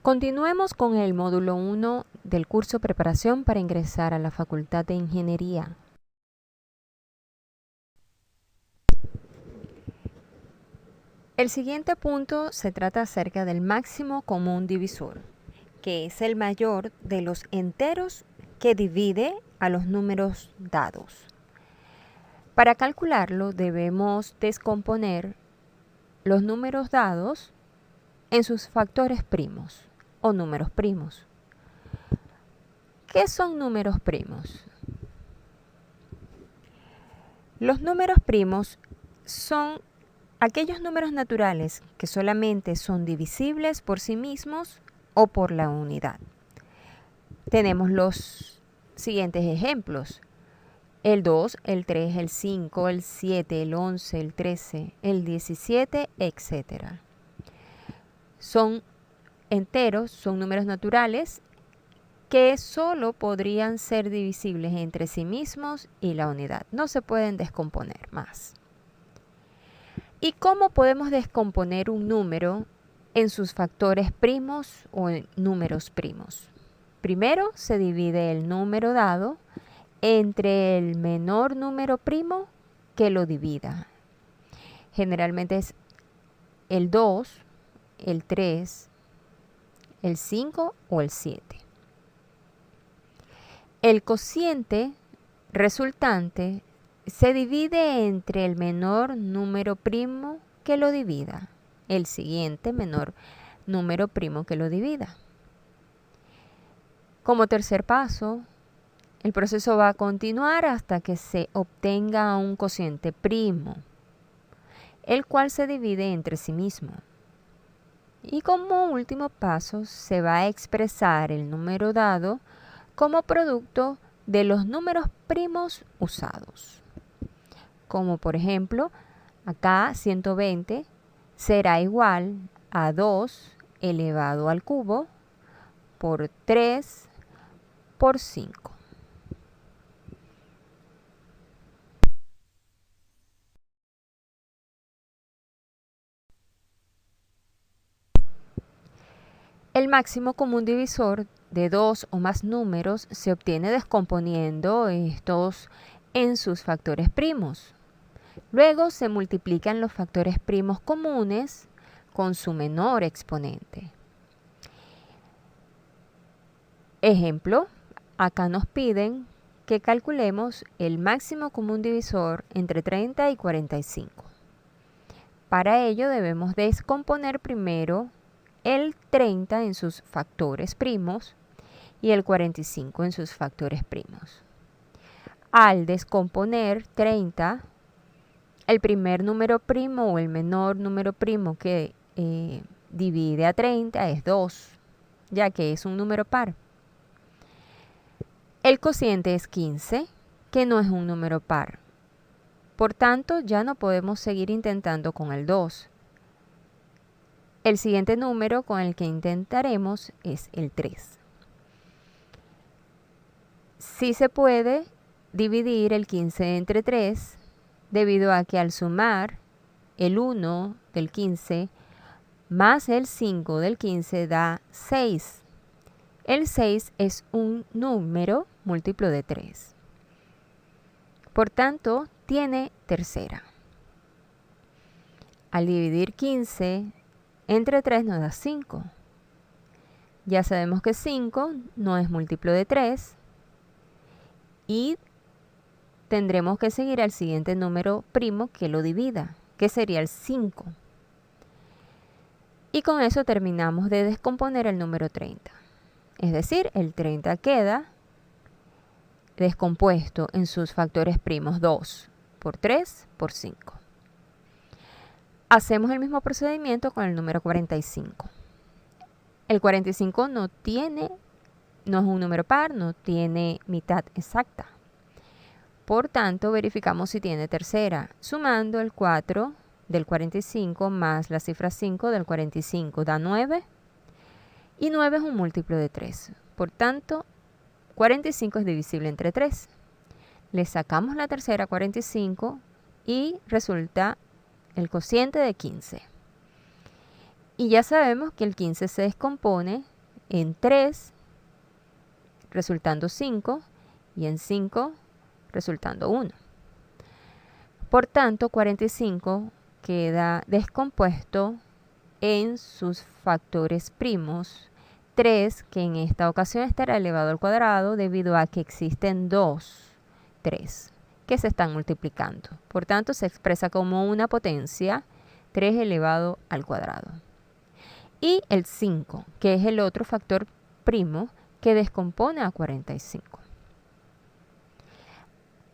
Continuemos con el módulo 1 del curso Preparación para ingresar a la Facultad de Ingeniería. El siguiente punto se trata acerca del máximo común divisor, que es el mayor de los enteros que divide a los números dados. Para calcularlo debemos descomponer los números dados en sus factores primos o números primos. ¿Qué son números primos? Los números primos son aquellos números naturales que solamente son divisibles por sí mismos o por la unidad. Tenemos los siguientes ejemplos: el 2, el 3, el 5, el 7, el 11, el 13, el 17, etc. Son enteros, son números naturales que solo podrían ser divisibles entre sí mismos y la unidad. No se pueden descomponer más. ¿Y cómo podemos descomponer un número en sus factores primos o en números primos? Primero se divide el número dado entre el menor número primo que lo divida. Generalmente es el 2, el 3, el 5 o el 7. El cociente resultante se divide entre el menor número primo que lo divida, el siguiente menor número primo que lo divida. Como tercer paso, el proceso va a continuar hasta que se obtenga un cociente primo, el cual se divide entre sí mismo. Y como último paso, se va a expresar el número dado como producto de los números primos usados. Como por ejemplo, acá 120 será igual a 2 elevado al cubo por 3 por 5. El máximo común divisor de dos o más números se obtiene descomponiendo estos en sus factores primos. Luego se multiplican los factores primos comunes con su menor exponente. Ejemplo, acá nos piden que calculemos el máximo común divisor entre 30 y 45. Para ello debemos descomponer primero el 30 en sus factores primos y el 45 en sus factores primos. Al descomponer 30, el primer número primo o el menor número primo que divide a 30 es 2, ya que es un número par. El cociente es 15, que no es un número par. Por tanto, ya no podemos seguir intentando con el 2. El siguiente número con el que intentaremos es el 3. Sí se puede dividir el 15 entre 3, debido a que al sumar el 1 del 15 más el 5 del 15 da 6. El 6 es un número múltiplo de 3. Por tanto, tiene tercera. Al dividir 15 entre 3 nos da 5. Ya sabemos que 5 no es múltiplo de 3 y tendremos que seguir al siguiente número primo que lo divida, que sería el 5. Y con eso terminamos de descomponer el número 30. Es decir, el 30 queda descompuesto en sus factores primos 2 por 3 por 5. Hacemos el mismo procedimiento con el número 45. El 45 no es un número par, no tiene mitad exacta. Por tanto, verificamos si tiene tercera, sumando el 4 del 45 más la cifra 5 del 45 da 9. Y 9 es un múltiplo de 3. Por tanto, 45 es divisible entre 3. Le sacamos la tercera 45 y resulta el cociente de 15. Y ya sabemos que el 15 se descompone en 3, resultando 5, y en 5, resultando 1. Por tanto, 45 queda descompuesto en sus factores primos. 3, que en esta ocasión estará elevado al cuadrado debido a que existen 2, 3, que se están multiplicando. Por tanto, se expresa como una potencia 3 elevado al cuadrado. Y el 5, que es el otro factor primo que descompone a 45.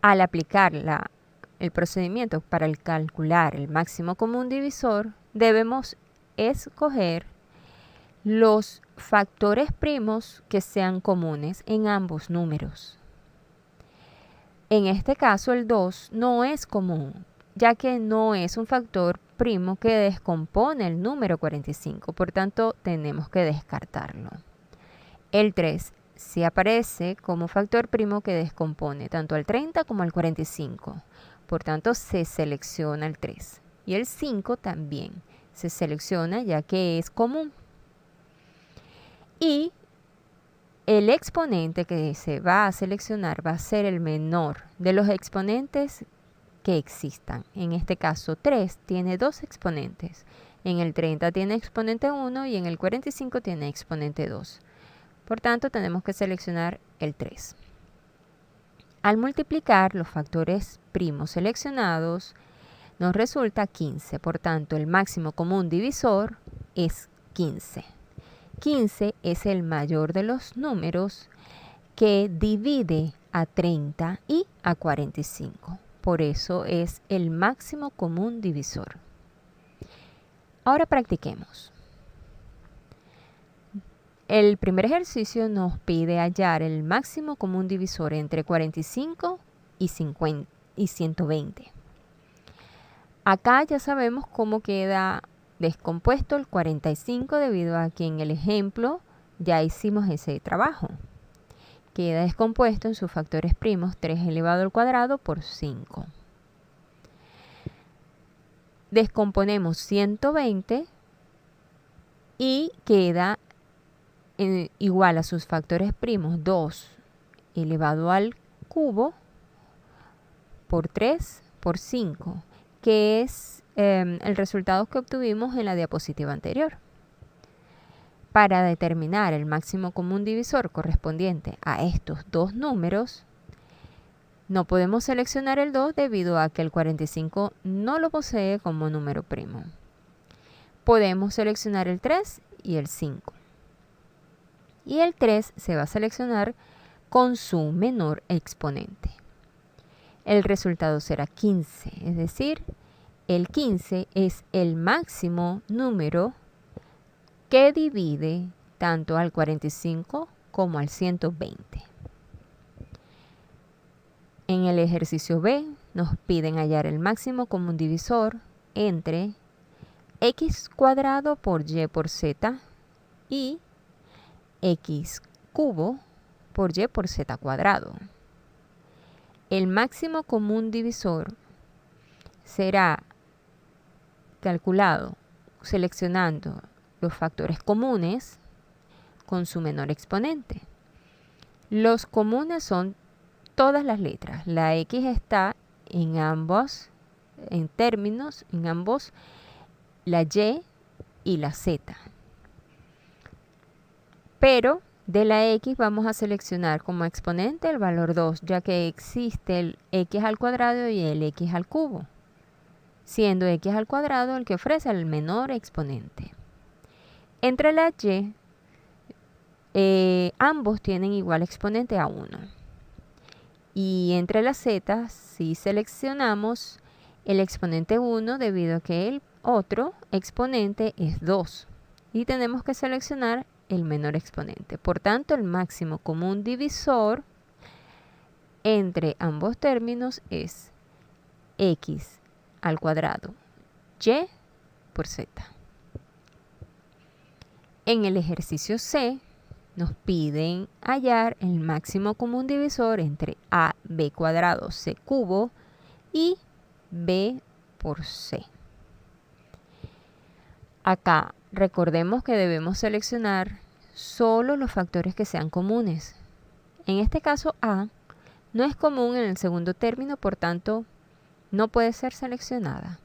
Al aplicar el procedimiento para calcular el máximo común divisor, debemos escoger los factores primos que sean comunes en ambos números. En este caso, el 2 no es común, ya que no es un factor primo que descompone el número 45, por tanto, tenemos que descartarlo. El 3 sí aparece como factor primo que descompone tanto al 30 como al 45, por tanto, se selecciona el 3. Y el 5 también se selecciona ya que es común. Y el exponente que se va a seleccionar va a ser el menor de los exponentes que existan. En este caso, 3 tiene 2 exponentes. En el 30 tiene exponente 1 y en el 45 tiene exponente 2. Por tanto, tenemos que seleccionar el 3. Al multiplicar los factores primos seleccionados, nos resulta 15. Por tanto, el máximo común divisor es 15. 15 es el mayor de los números que divide a 30 y a 45. Por eso es el máximo común divisor. Ahora practiquemos. El primer ejercicio nos pide hallar el máximo común divisor entre 45 y 120. Acá ya sabemos cómo queda descompuesto el 45 debido a que en el ejemplo ya hicimos ese trabajo. Queda descompuesto en sus factores primos 3 elevado al cuadrado por 5. Descomponemos 120 y queda igual a sus factores primos 2 elevado al cubo por 3 por 5, que es el resultado que obtuvimos en la diapositiva anterior. Para determinar el máximo común divisor correspondiente a estos dos números, no podemos seleccionar el 2 debido a que el 45 no lo posee como número primo. Podemos seleccionar el 3 y el 5. Y el 3 se va a seleccionar con su menor exponente. El resultado será 15, es decir, el 15 es el máximo número que divide tanto al 45 como al 120. En el ejercicio B nos piden hallar el máximo común divisor entre x cuadrado por y por z y x cubo por y por z cuadrado. El máximo común divisor será calculado seleccionando los factores comunes con su menor exponente. Los comunes son todas las letras. La x está en ambos términos, en ambos, la y la z. Pero de la x vamos a seleccionar como exponente el valor 2, ya que existe el x al cuadrado y el x al cubo, siendo x al cuadrado el que ofrece el menor exponente. Entre la y, ambos tienen igual exponente a 1. Y entre las z, si seleccionamos el exponente 1 debido a que el otro exponente es 2. Y tenemos que seleccionar el menor exponente. Por tanto, el máximo común divisor entre ambos términos es x al cuadrado y por z. En el ejercicio C nos piden hallar el máximo común divisor entre AB cuadrado C cubo y B por C. Acá recordemos que debemos seleccionar solo los factores que sean comunes. En este caso A no es común en el segundo término, por tanto no puede ser seleccionada.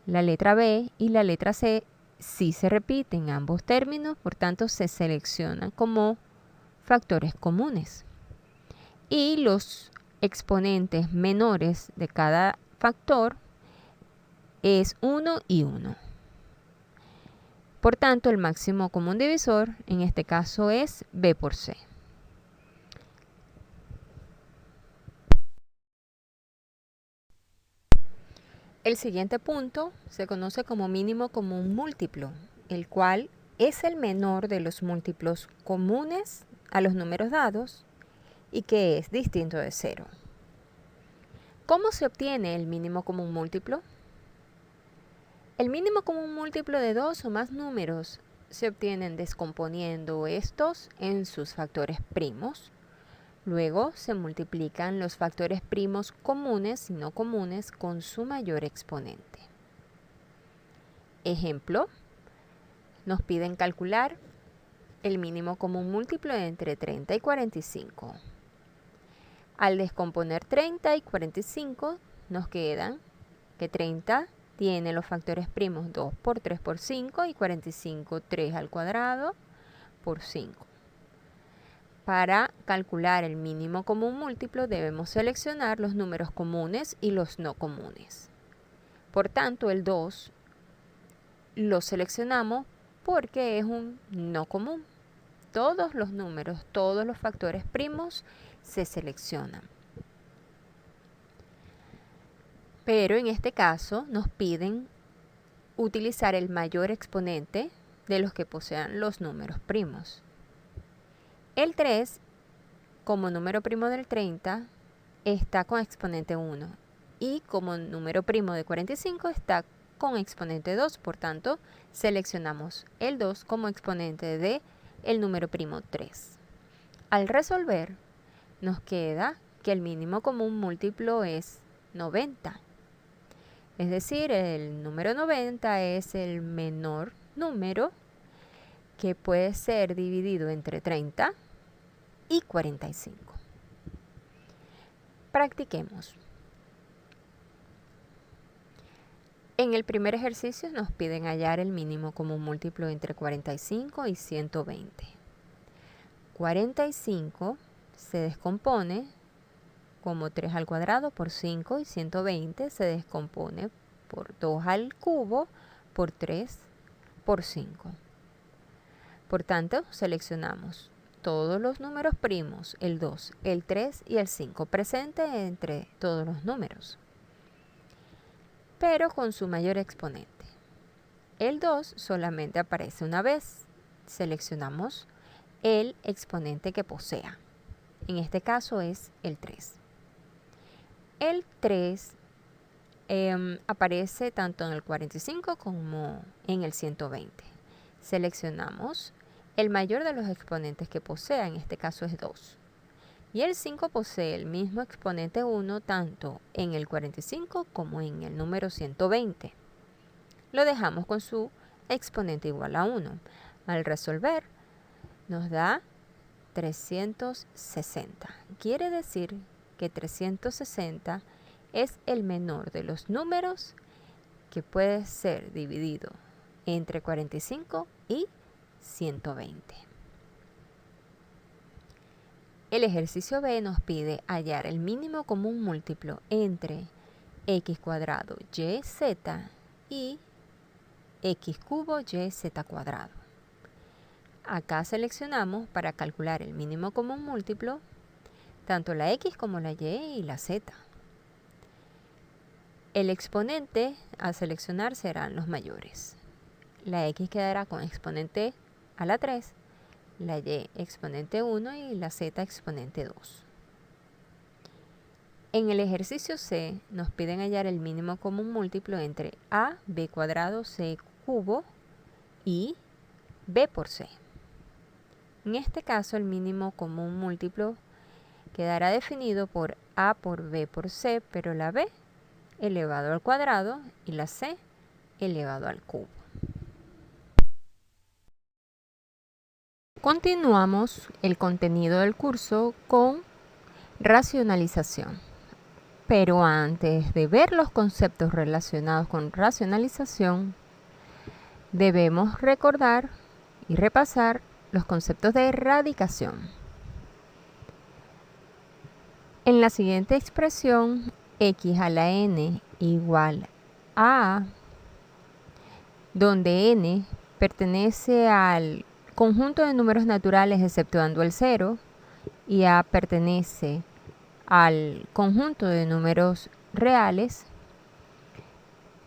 La letra B y la letra C sí se repiten ambos términos, por tanto se seleccionan como factores comunes. Y los exponentes menores de cada factor es 1 y 1. Por tanto, el máximo común divisor en este caso es B por C. El siguiente punto se conoce como mínimo común múltiplo, el cual es el menor de los múltiplos comunes a los números dados y que es distinto de 0. ¿Cómo se obtiene el mínimo común múltiplo? El mínimo común múltiplo de dos o más números se obtienen descomponiendo estos en sus factores primos. Luego se multiplican los factores primos comunes y no comunes con su mayor exponente. Ejemplo, nos piden calcular el mínimo común múltiplo entre 30 y 45. Al descomponer 30 y 45 nos quedan que 30 tiene los factores primos 2 por 3 por 5 y 45 3 al cuadrado por 5. Para calcular el mínimo común múltiplo debemos seleccionar los números comunes y los no comunes. Por tanto, el 2 lo seleccionamos porque es un no común. Todos los números, todos los factores primos se seleccionan. Pero en este caso nos piden utilizar el mayor exponente de los que posean los números primos. El 3, como número primo del 30, está con exponente 1 y como número primo de 45 está con exponente 2, por tanto seleccionamos el 2 como exponente de el número primo 3. Al resolver nos queda que el mínimo común múltiplo es 90. Es decir, el número 90 es el menor número que puede ser dividido entre 30 y 45. Practiquemos. En el primer ejercicio nos piden hallar el mínimo común múltiplo entre 45 y 120. 45 se descompone como 3 al cuadrado por 5 y 120 se descompone por 2 al cubo por 3 por 5. Por tanto, seleccionamos todos los números primos, el 2, el 3 y el 5, presentes entre todos los números, pero con su mayor exponente. El 2 solamente aparece una vez. Seleccionamos el exponente que posea. En este caso es el 3. El 3 aparece tanto en el 45 como en el 120. Seleccionamos el mayor de los exponentes que posea, en este caso es 2. Y el 5 posee el mismo exponente 1 tanto en el 45 como en el número 120. Lo dejamos con su exponente igual a 1. Al resolver nos da 360. Quiere decir que 360 es el menor de los números que puede ser dividido entre 45 y 120. El ejercicio B nos pide hallar el mínimo común múltiplo entre x cuadrado yz y x cubo yz cuadrado. Acá seleccionamos para calcular el mínimo común múltiplo tanto la x como la y la z. El exponente a seleccionar serán los mayores. La x quedará con exponente a la 3, la y exponente 1 y la z exponente 2. En el ejercicio C nos piden hallar el mínimo común múltiplo entre a b cuadrado c cubo y b por c. En este caso, el mínimo común múltiplo quedará definido por a por b por c, pero la b elevado al cuadrado y la c elevado al cubo. Continuamos el contenido del curso con racionalización. Pero antes de ver los conceptos relacionados con racionalización, debemos recordar y repasar los conceptos de radicación. En la siguiente expresión, x a la n igual a, donde n pertenece al conjunto de números naturales exceptuando el 0 y a pertenece al conjunto de números reales,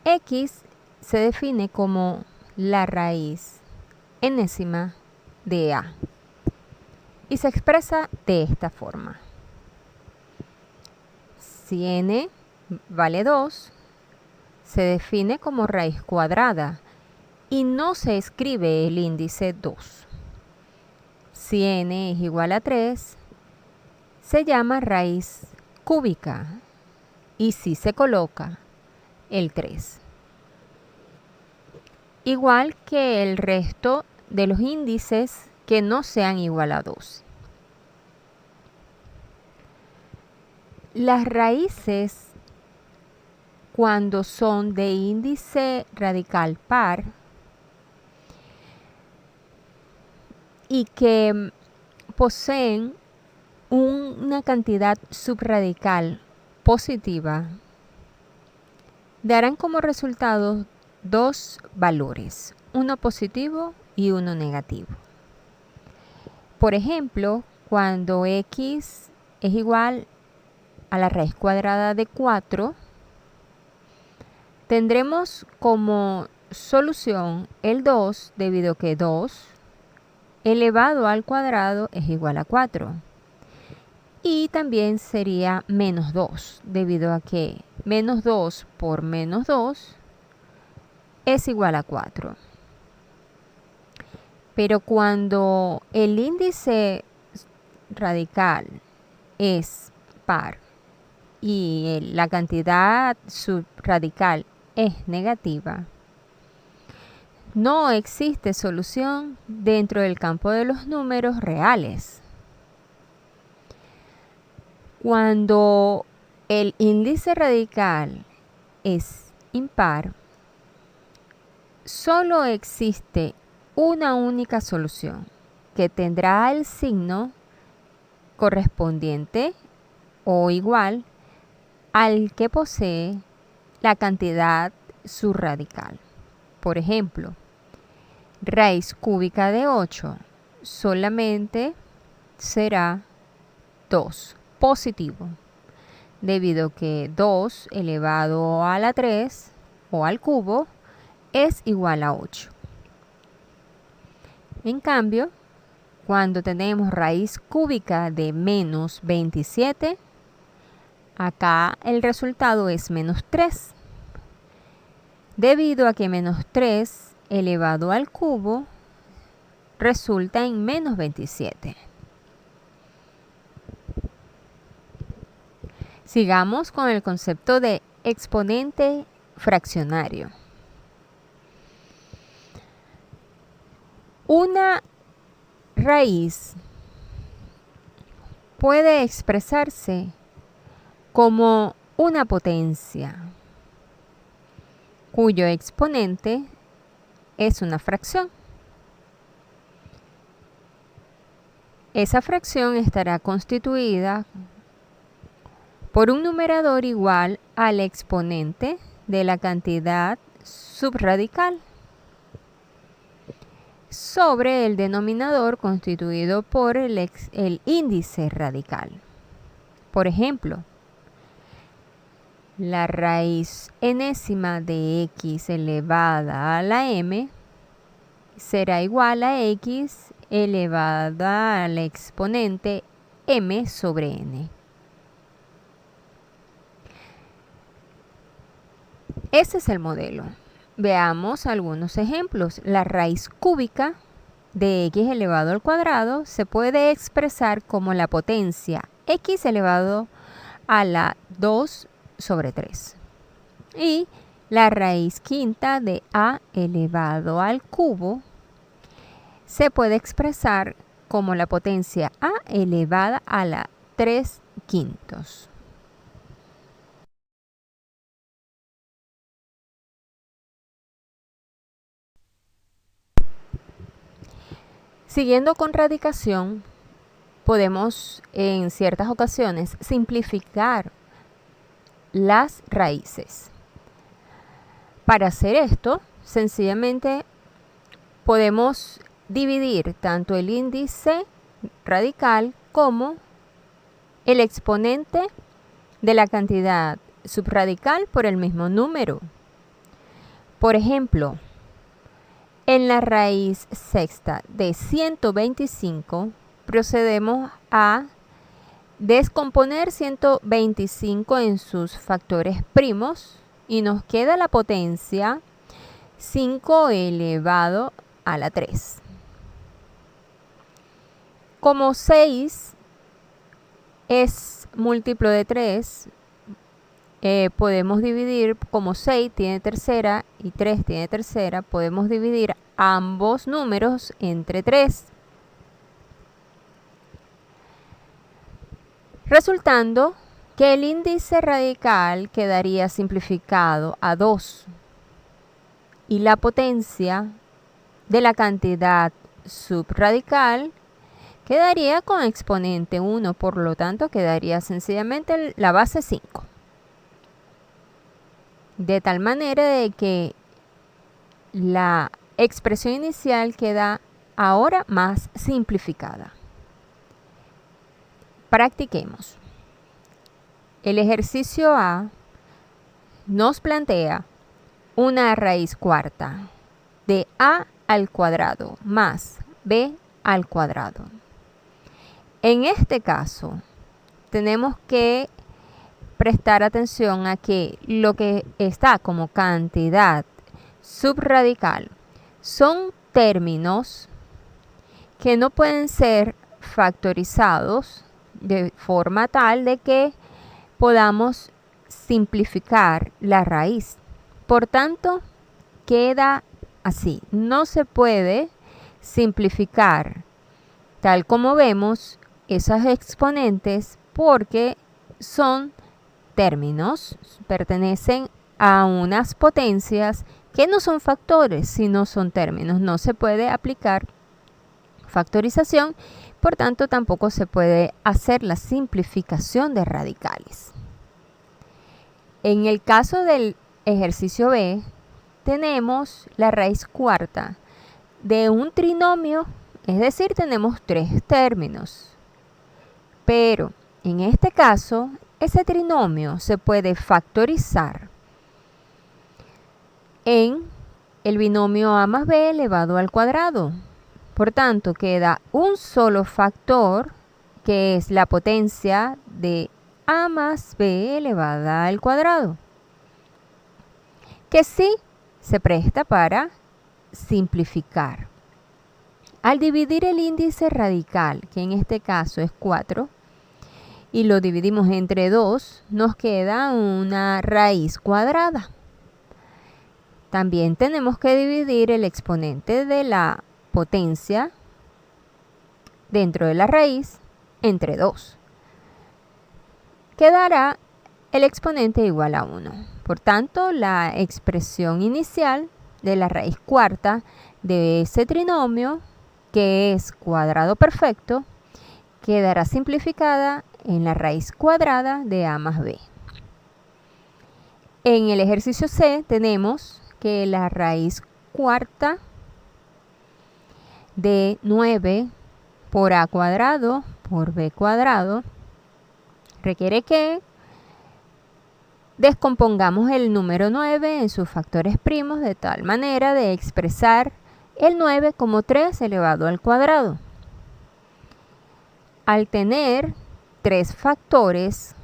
x se define como la raíz enésima de a y se expresa de esta forma. Si n vale 2, se define como raíz cuadrada y no se escribe el índice 2. Si n es igual a 3, se llama raíz cúbica y sí se coloca el 3. Igual que el resto de los índices que no sean igual a 2. Las raíces, cuando son de índice radical par y que poseen una cantidad subradical positiva, darán como resultado dos valores, uno positivo y uno negativo. Por ejemplo, cuando x es igual a la raíz cuadrada de 4, tendremos como solución el 2 debido a que 2 elevado al cuadrado es igual a 4. Y también sería menos 2 debido a que menos 2 por menos 2 es igual a 4. Pero cuando el índice radical es par y la cantidad subradical es negativa, no existe solución dentro del campo de los números reales. Cuando el índice radical es impar, solo existe una única solución que tendrá el signo correspondiente o igual al que posee la cantidad subradical. Por ejemplo, raíz cúbica de 8 solamente será 2 positivo, debido a que 2 elevado a la 3 o al cubo es igual a 8. En cambio, cuando tenemos raíz cúbica de menos 27, acá el resultado es menos 3, debido a que menos 3 elevado al cubo resulta en menos 27. Sigamos con el concepto de exponente fraccionario. Una raíz puede expresarse como una potencia cuyo exponente es una fracción. Esa fracción estará constituida por un numerador igual al exponente de la cantidad subradical sobre el denominador constituido por el índice radical. Por ejemplo, la raíz enésima de x elevada a la m será igual a x elevada al exponente m sobre n. Ese es el modelo. Veamos algunos ejemplos. La raíz cúbica de x elevado al cuadrado se puede expresar como la potencia x elevado a la 2 sobre 3. Y la raíz quinta de a elevado al cubo se puede expresar como la potencia a elevada a la 3 quintos. Siguiendo con radicación, podemos en ciertas ocasiones simplificar las raíces. Para hacer esto, sencillamente podemos dividir tanto el índice radical como el exponente de la cantidad subradical por el mismo número. Por ejemplo, en la raíz sexta de 125 procedemos a descomponer 125 en sus factores primos y nos queda la potencia 5 elevado a la 3. Como 6 es múltiplo de 3, podemos dividir, como 6 tiene tercera y 3 tiene tercera, podemos dividir ambos números entre 3. Resultando que el índice radical quedaría simplificado a 2 y la potencia de la cantidad subradical quedaría con exponente 1, por lo tanto quedaría sencillamente la base 5. De tal manera de que la expresión inicial queda ahora más simplificada. Practiquemos. El ejercicio A nos plantea una raíz cuarta de a al cuadrado más b al cuadrado. En este caso, tenemos que prestar atención a que lo que está como cantidad subradical son términos que no pueden ser factorizados de forma tal de que podamos simplificar la raíz. Por tanto, queda así. No se puede simplificar tal como vemos esos exponentes porque son términos, pertenecen a unas potencias que no son factores, sino son términos. No se puede aplicar factorización, por tanto tampoco se puede hacer la simplificación de radicales. En el caso del ejercicio B, tenemos la raíz cuarta de un trinomio, es decir, tenemos 3 términos. Pero en este caso, ese trinomio se puede factorizar en el binomio a más b elevado al cuadrado. Por tanto, queda un solo factor, que es la potencia de a más b elevada al cuadrado, que sí se presta para simplificar. Al dividir el índice radical, que en este caso es 4, y lo dividimos entre 2, nos queda una raíz cuadrada. También tenemos que dividir el exponente de la potencia dentro de la raíz entre 2. Quedará el exponente igual a 1. Por tanto, la expresión inicial de la raíz cuarta de ese trinomio, que es cuadrado perfecto, quedará simplificada en la raíz cuadrada de a más b. En el ejercicio C tenemos que la raíz cuarta de 9 por a cuadrado por b cuadrado requiere que descompongamos el número 9 en sus factores primos de tal manera de expresar el 9 como 3 elevado al cuadrado. Al tener 3 factores,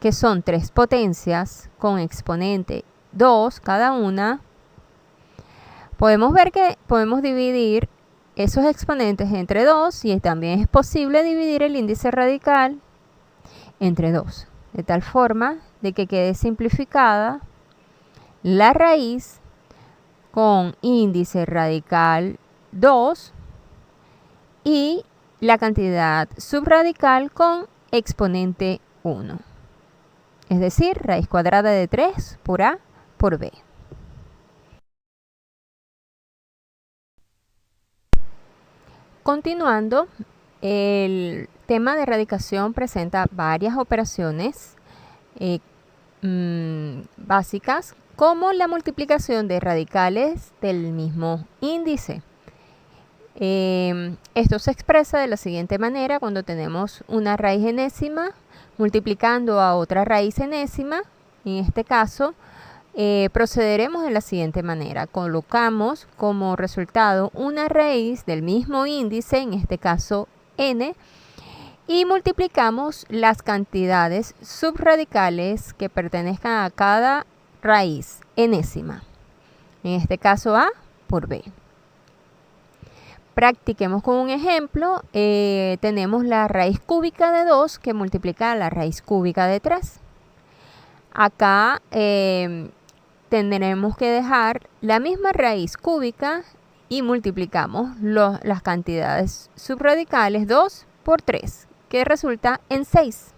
que son 3 potencias con exponente 2 cada una, podemos ver que podemos dividir esos exponentes entre 2 y también es posible dividir el índice radical entre 2, de tal forma de que quede simplificada la raíz con índice radical 2 y la cantidad subradical con exponente 1. Es decir, raíz cuadrada de 3 por A por B. Continuando, el tema de radicación presenta varias operaciones básicas, como la multiplicación de radicales del mismo índice. Esto se expresa de la siguiente manera: cuando tenemos una raíz enésima multiplicando a otra raíz enésima. En este caso, procederemos de la siguiente manera: colocamos como resultado una raíz del mismo índice, en este caso n, y multiplicamos las cantidades subradicales que pertenezcan a cada raíz enésima, en este caso A por B. Practiquemos con un ejemplo. Tenemos la raíz cúbica de 2 que multiplica a la raíz cúbica de 3. Acá tendremos que dejar la misma raíz cúbica y multiplicamos las cantidades subradicales 2 por 3, que resulta en 6.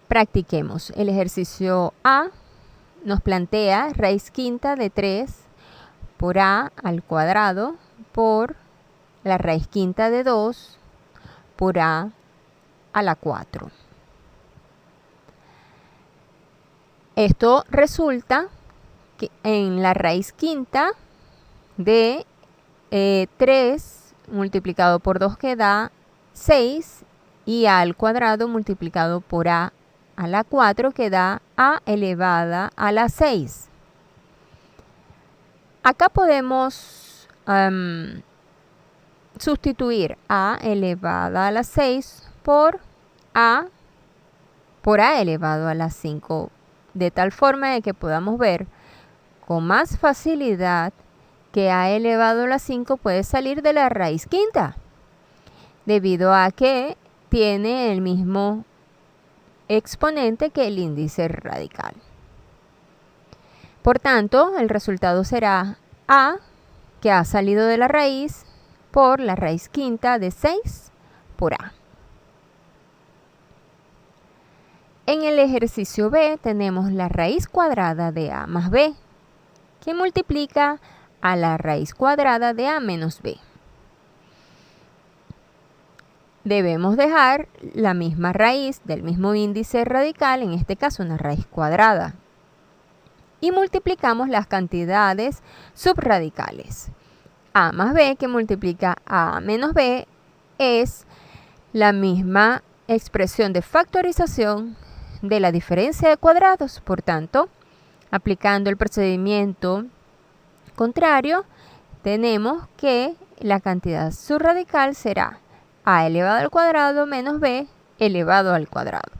Practiquemos. El ejercicio A nos plantea raíz quinta de 3 por A al cuadrado por la raíz quinta de 2 por A a la 4. Esto resulta que en la raíz quinta de 3 multiplicado por 2 que da 6 y A al cuadrado multiplicado por A a la 4 que da A elevada a la 6. Acá podemos sustituir A elevada a la 6 por A elevado a la 5, de tal forma de que podamos ver con más facilidad que A elevado a la 5 puede salir de la raíz quinta, debido a que tiene el mismo exponente que el índice radical. Por tanto, el resultado será A, que ha salido de la raíz, por la raíz quinta de 6 por A. En el ejercicio B tenemos la raíz cuadrada de A más B, que multiplica a la raíz cuadrada de A menos B. Debemos dejar la misma raíz del mismo índice radical, en este caso una raíz cuadrada, y multiplicamos las cantidades subradicales. A más B, que multiplica a menos B, es la misma expresión de factorización de la diferencia de cuadrados. Por tanto, aplicando el procedimiento contrario, tenemos que la cantidad subradical será A elevado al cuadrado menos B elevado al cuadrado.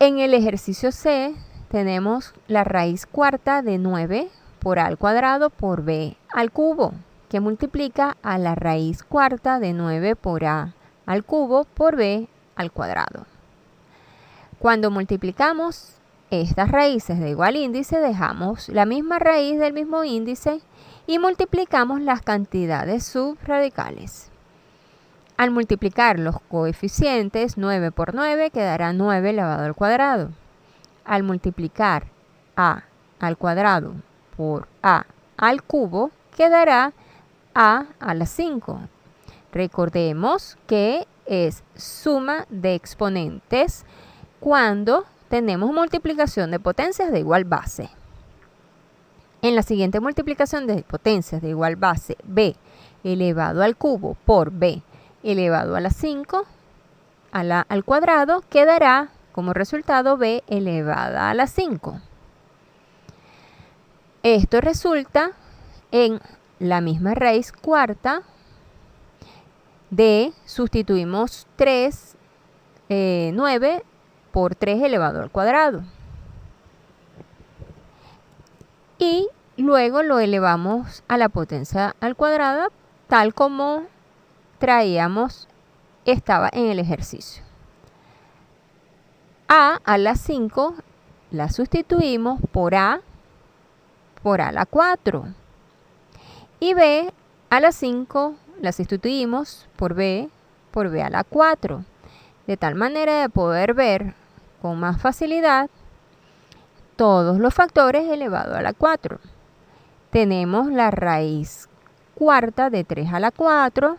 En el ejercicio C tenemos la raíz cuarta de 9 por A al cuadrado por B al cubo, que multiplica a la raíz cuarta de 9 por A al cubo por B al cuadrado. Cuando multiplicamos estas raíces de igual índice, dejamos la misma raíz del mismo índice y multiplicamos las cantidades subradicales. Al multiplicar los coeficientes, 9 por 9 quedará 9 elevado al cuadrado. Al multiplicar A al cuadrado por A al cubo, quedará A a la 5. Recordemos que es suma de exponentes cuando tenemos multiplicación de potencias de igual base. En la siguiente multiplicación de potencias de igual base, B elevado al cubo por B elevado a la 5 al cuadrado, quedará como resultado B elevada a la 5. Esto resulta en la misma raíz cuarta de, sustituimos 9 por 3 elevado al cuadrado. Y luego lo elevamos a la potencia al cuadrado, tal como estaba en el ejercicio. A la 5 la sustituimos por a a la 4. Y b a la 5 la sustituimos por b a la 4. De tal manera de poder ver con más facilidad todos los factores elevados a la 4. Tenemos la raíz cuarta de 3 a la 4,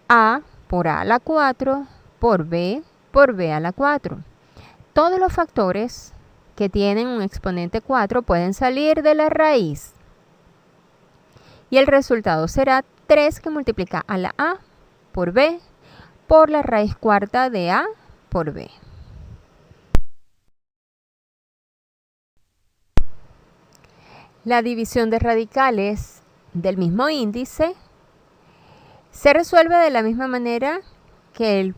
a por a la 4, por b a la 4. Todos los factores que tienen un exponente 4 pueden salir de la raíz. Y el resultado será 3 que multiplica a la a por b por la raíz cuarta de a por b. La división de radicales del mismo índice se resuelve de la misma manera que el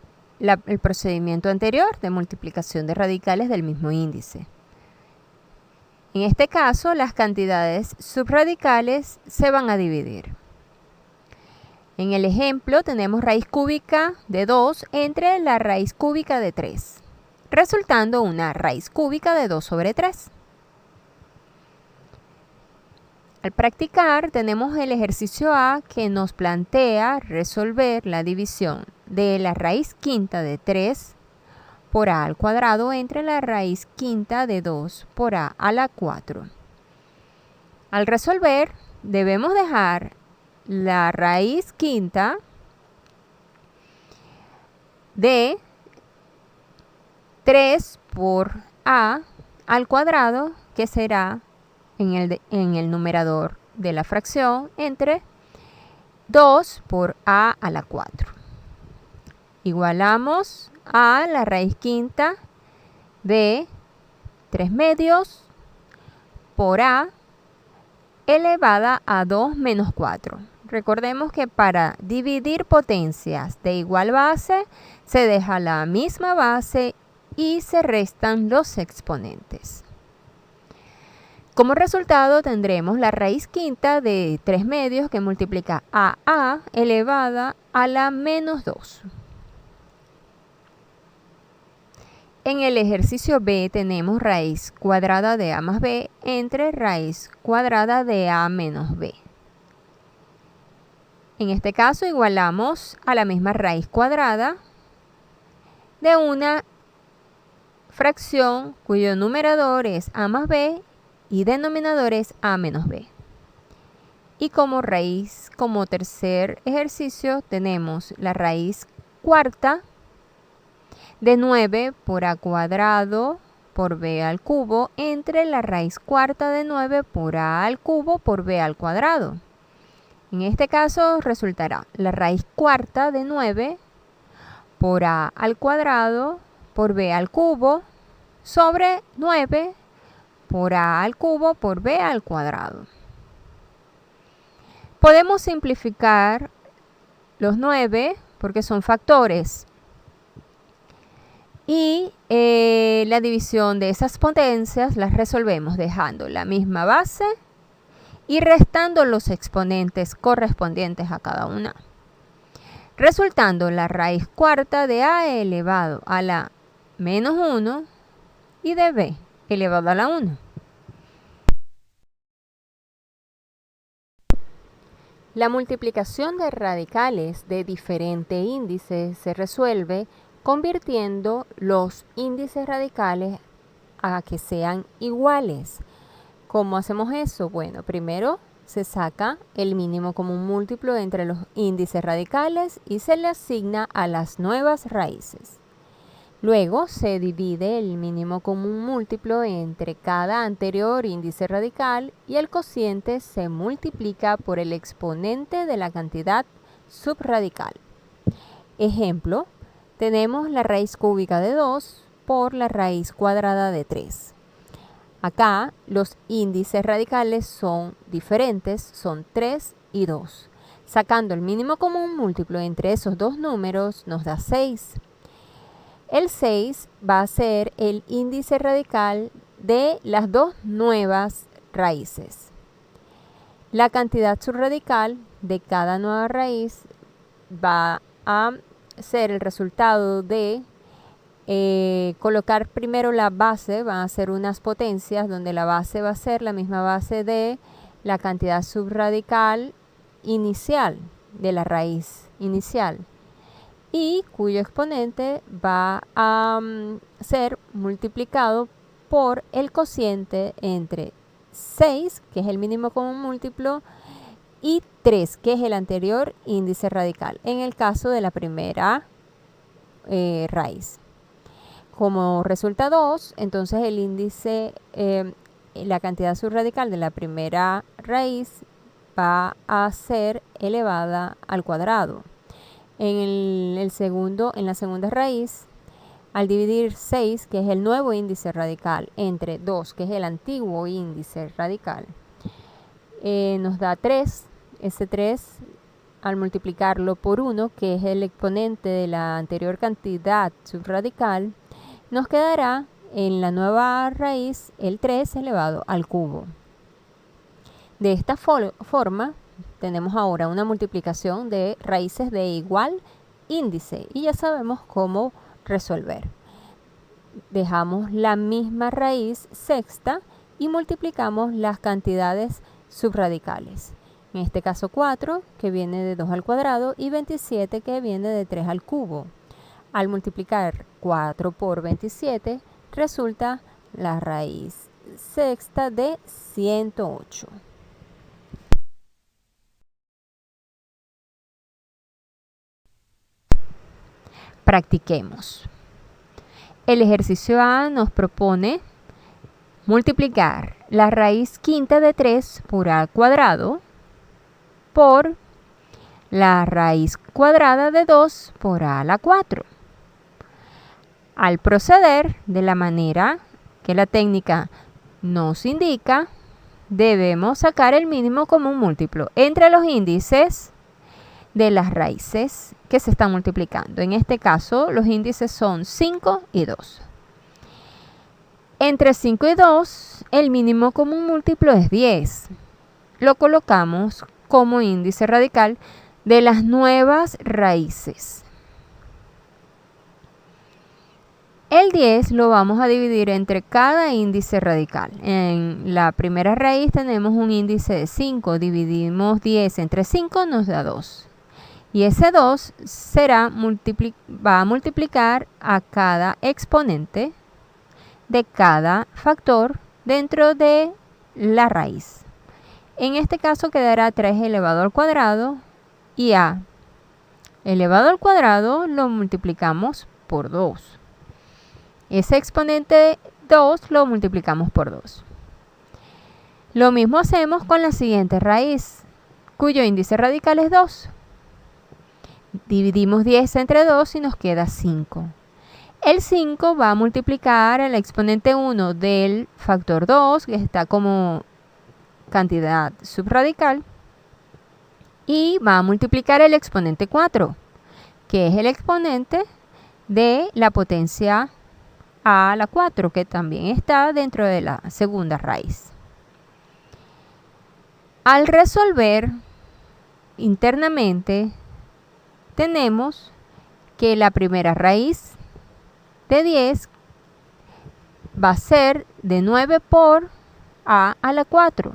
procedimiento anterior de multiplicación de radicales del mismo índice. En este caso, las cantidades subradicales se van a dividir. En el ejemplo tenemos raíz cúbica de 2 entre la raíz cúbica de 3, resultando una raíz cúbica de 2 sobre 3. Al practicar, tenemos el ejercicio A que nos plantea resolver la división de la raíz quinta de 3 por a al cuadrado entre la raíz quinta de 2 por a la 4. Al resolver, debemos dejar la raíz quinta de 3 por a al cuadrado, que será en el numerador de la fracción, entre 2 por a la 4. Igualamos a la raíz quinta de 3 medios por a elevada a 2 menos 4. Recordemos que para dividir potencias de igual base se deja la misma base y se restan los exponentes. Como resultado tendremos la raíz quinta de 3 medios que multiplica a elevada a la menos 2. En el ejercicio B tenemos raíz cuadrada de a más b entre raíz cuadrada de a menos b. En este caso igualamos a la misma raíz cuadrada de una fracción cuyo numerador es a más b y denominador es a menos b. Y como tercer ejercicio tenemos la raíz cuarta de 9 por a cuadrado por b al cubo entre la raíz cuarta de 9 por a al cubo por b al cuadrado. En este caso resultará la raíz cuarta de 9 por a al cuadrado por b al cubo sobre 9 por a al cubo por b al cuadrado. Podemos simplificar los 9 porque son factores. Y la división de esas potencias las resolvemos dejando la misma base y restando los exponentes correspondientes a cada una, resultando la raíz cuarta de a elevado a la menos 1 y de b elevado a la 1. La multiplicación de radicales de diferente índice se resuelve convirtiendo los índices radicales a que sean iguales. ¿Cómo hacemos eso? Bueno, primero se saca el mínimo común múltiplo entre los índices radicales y se le asigna a las nuevas raíces. Luego se divide el mínimo común múltiplo entre cada anterior índice radical y el cociente se multiplica por el exponente de la cantidad subradical. Ejemplo, tenemos la raíz cúbica de 2 por la raíz cuadrada de 3. Acá los índices radicales son diferentes, son 3 y 2. Sacando el mínimo común múltiplo entre esos dos números nos da 6. El 6 va a ser el índice radical de las dos nuevas raíces. La cantidad subradical de cada nueva raíz va a ser el resultado de colocar primero la base. Van a ser unas potencias donde la base va a ser la misma base de la cantidad subradical inicial de la raíz inicial, y cuyo exponente va a ser multiplicado por el cociente entre 6, que es el mínimo común múltiplo, y 3, que es el anterior índice radical, en el caso de la primera raíz. Como resulta 2, entonces el índice, la cantidad subradical de la primera raíz va a ser elevada al cuadrado. En la segunda raíz, al dividir 6, que es el nuevo índice radical, entre 2, que es el antiguo índice radical, nos da 3. Ese 3, al multiplicarlo por 1, que es el exponente de la anterior cantidad subradical, nos quedará en la nueva raíz el 3 elevado al cubo. De esta forma, tenemos ahora una multiplicación de raíces de igual índice y ya sabemos cómo resolver. Dejamos la misma raíz sexta y multiplicamos las cantidades subradicales. En este caso 4, que viene de 2 al cuadrado, y 27, que viene de 3 al cubo. Al multiplicar 4 por 27, resulta la raíz sexta de 108. Practiquemos. El ejercicio A nos propone multiplicar la raíz quinta de 3 por a al cuadrado por la raíz cuadrada de 2 por a la 4. Al proceder de la manera que la técnica nos indica, debemos sacar el mínimo común múltiplo entre los índices de las raíces que se están multiplicando. En este caso, los índices son 5 y 2. Entre 5 y 2, el mínimo común múltiplo es 10. Lo colocamos como índice radical de las nuevas raíces. El 10 lo vamos a dividir entre cada índice radical. En la primera raíz tenemos un índice de 5. Dividimos 10 entre 5, nos da 2. Y ese 2 va a multiplicar a cada exponente de cada factor dentro de la raíz. En este caso quedará 3 elevado al cuadrado, y a elevado al cuadrado lo multiplicamos por 2. Ese exponente 2 lo multiplicamos por 2. Lo mismo hacemos con la siguiente raíz, cuyo índice radical es 2. Dividimos 10 entre 2 y nos queda 5. El 5 va a multiplicar el exponente 1 del factor 2, que está como cantidad subradical, y va a multiplicar el exponente 4, que es el exponente de la potencia a la 4, que también está dentro de la segunda raíz. Al resolver internamente, tenemos que la primera raíz de 10 va a ser de 9 por a la 4.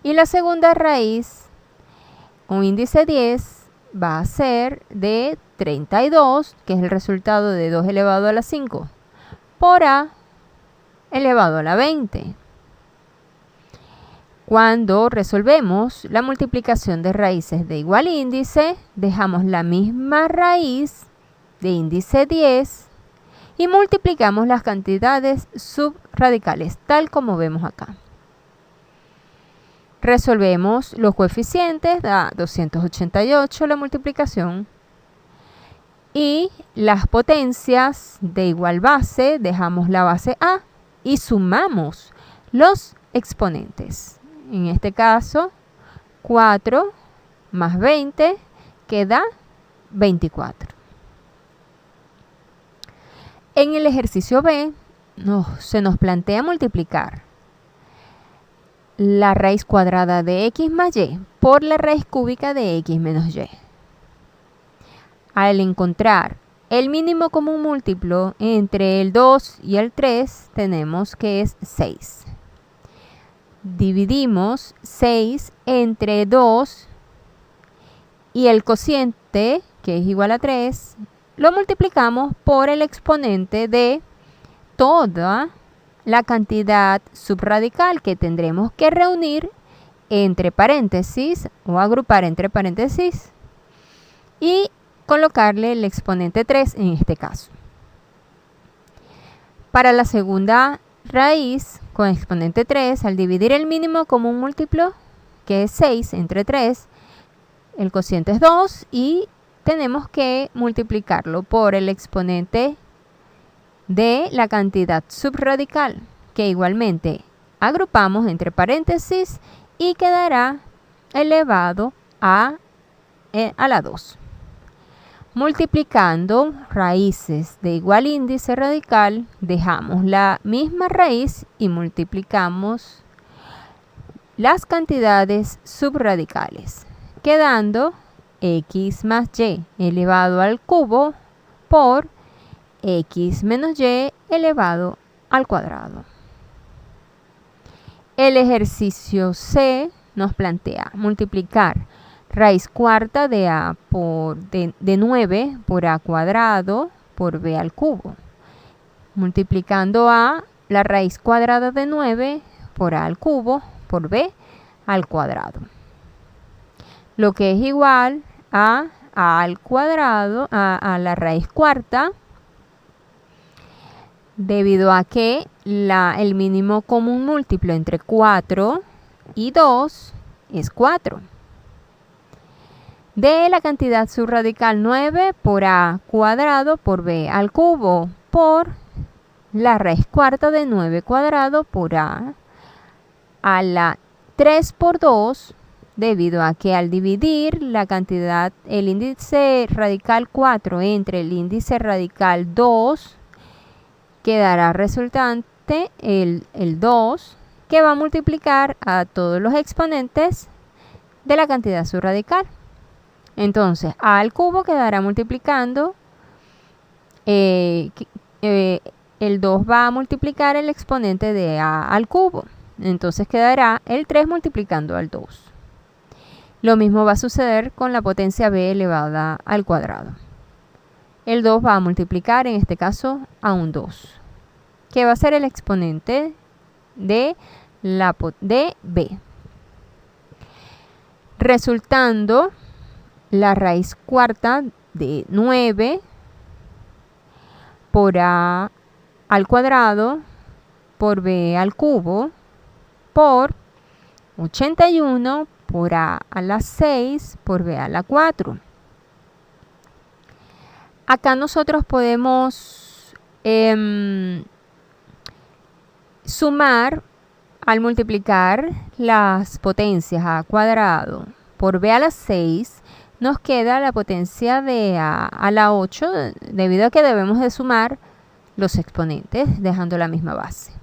Y la segunda raíz, con índice 10, va a ser de 32, que es el resultado de 2 elevado a la 5, por a elevado a la 20. Cuando resolvemos la multiplicación de raíces de igual índice, dejamos la misma raíz de índice 10 y multiplicamos las cantidades subradicales, tal como vemos acá. Resolvemos los coeficientes, da 288 la multiplicación, y las potencias de igual base, dejamos la base a y sumamos los exponentes. En este caso, 4 más 20, que da 24. En el ejercicio B, se nos plantea multiplicar la raíz cuadrada de x más y por la raíz cúbica de x menos y. Al encontrar el mínimo común múltiplo entre el 2 y el 3, tenemos que es 6. Dividimos 6 entre 2 y el cociente, que es igual a 3, lo multiplicamos por el exponente de toda la cantidad subradical que tendremos que reunir entre paréntesis o agrupar entre paréntesis y colocarle el exponente 3 en este caso. Para la segunda raíz con exponente 3, al dividir el mínimo común múltiplo, que es 6 entre 3, el cociente es 2 y tenemos que multiplicarlo por el exponente de la cantidad subradical, que igualmente agrupamos entre paréntesis y quedará elevado a la 2. Multiplicando raíces de igual índice radical, dejamos la misma raíz y multiplicamos las cantidades subradicales, quedando x más y elevado al cubo por x menos y elevado al cuadrado. El ejercicio C nos plantea multiplicar raíz cuarta de a de 9 por a cuadrado por b al cubo. Multiplicando a la raíz cuadrada de 9 por a al cubo por b al cuadrado. Lo que es igual a al cuadrado, a la raíz cuarta, debido a que el mínimo común múltiplo entre 4 y 2 es 4. De la cantidad subradical 9 por a cuadrado por b al cubo por la raíz cuarta de 9 cuadrado por a la 3 por 2, debido a que al dividir la cantidad, el índice radical 4 entre el índice radical 2, quedará resultante el 2, que va a multiplicar a todos los exponentes de la cantidad subradical. Entonces, a al cubo quedará multiplicando, el 2 va a multiplicar el exponente de a al cubo. Entonces quedará el 3 multiplicando al 2. Lo mismo va a suceder con la potencia b elevada al cuadrado. El 2 va a multiplicar, en este caso, a un 2, que va a ser el exponente de b. Resultando la raíz cuarta de 9 por a al cuadrado por b al cubo por 81 por a la 6 por b a la 4. Acá nosotros podemos sumar al multiplicar las potencias a cuadrado por b a la 6, nos queda la potencia de a la 8, debido a que debemos de sumar los exponentes dejando la misma base.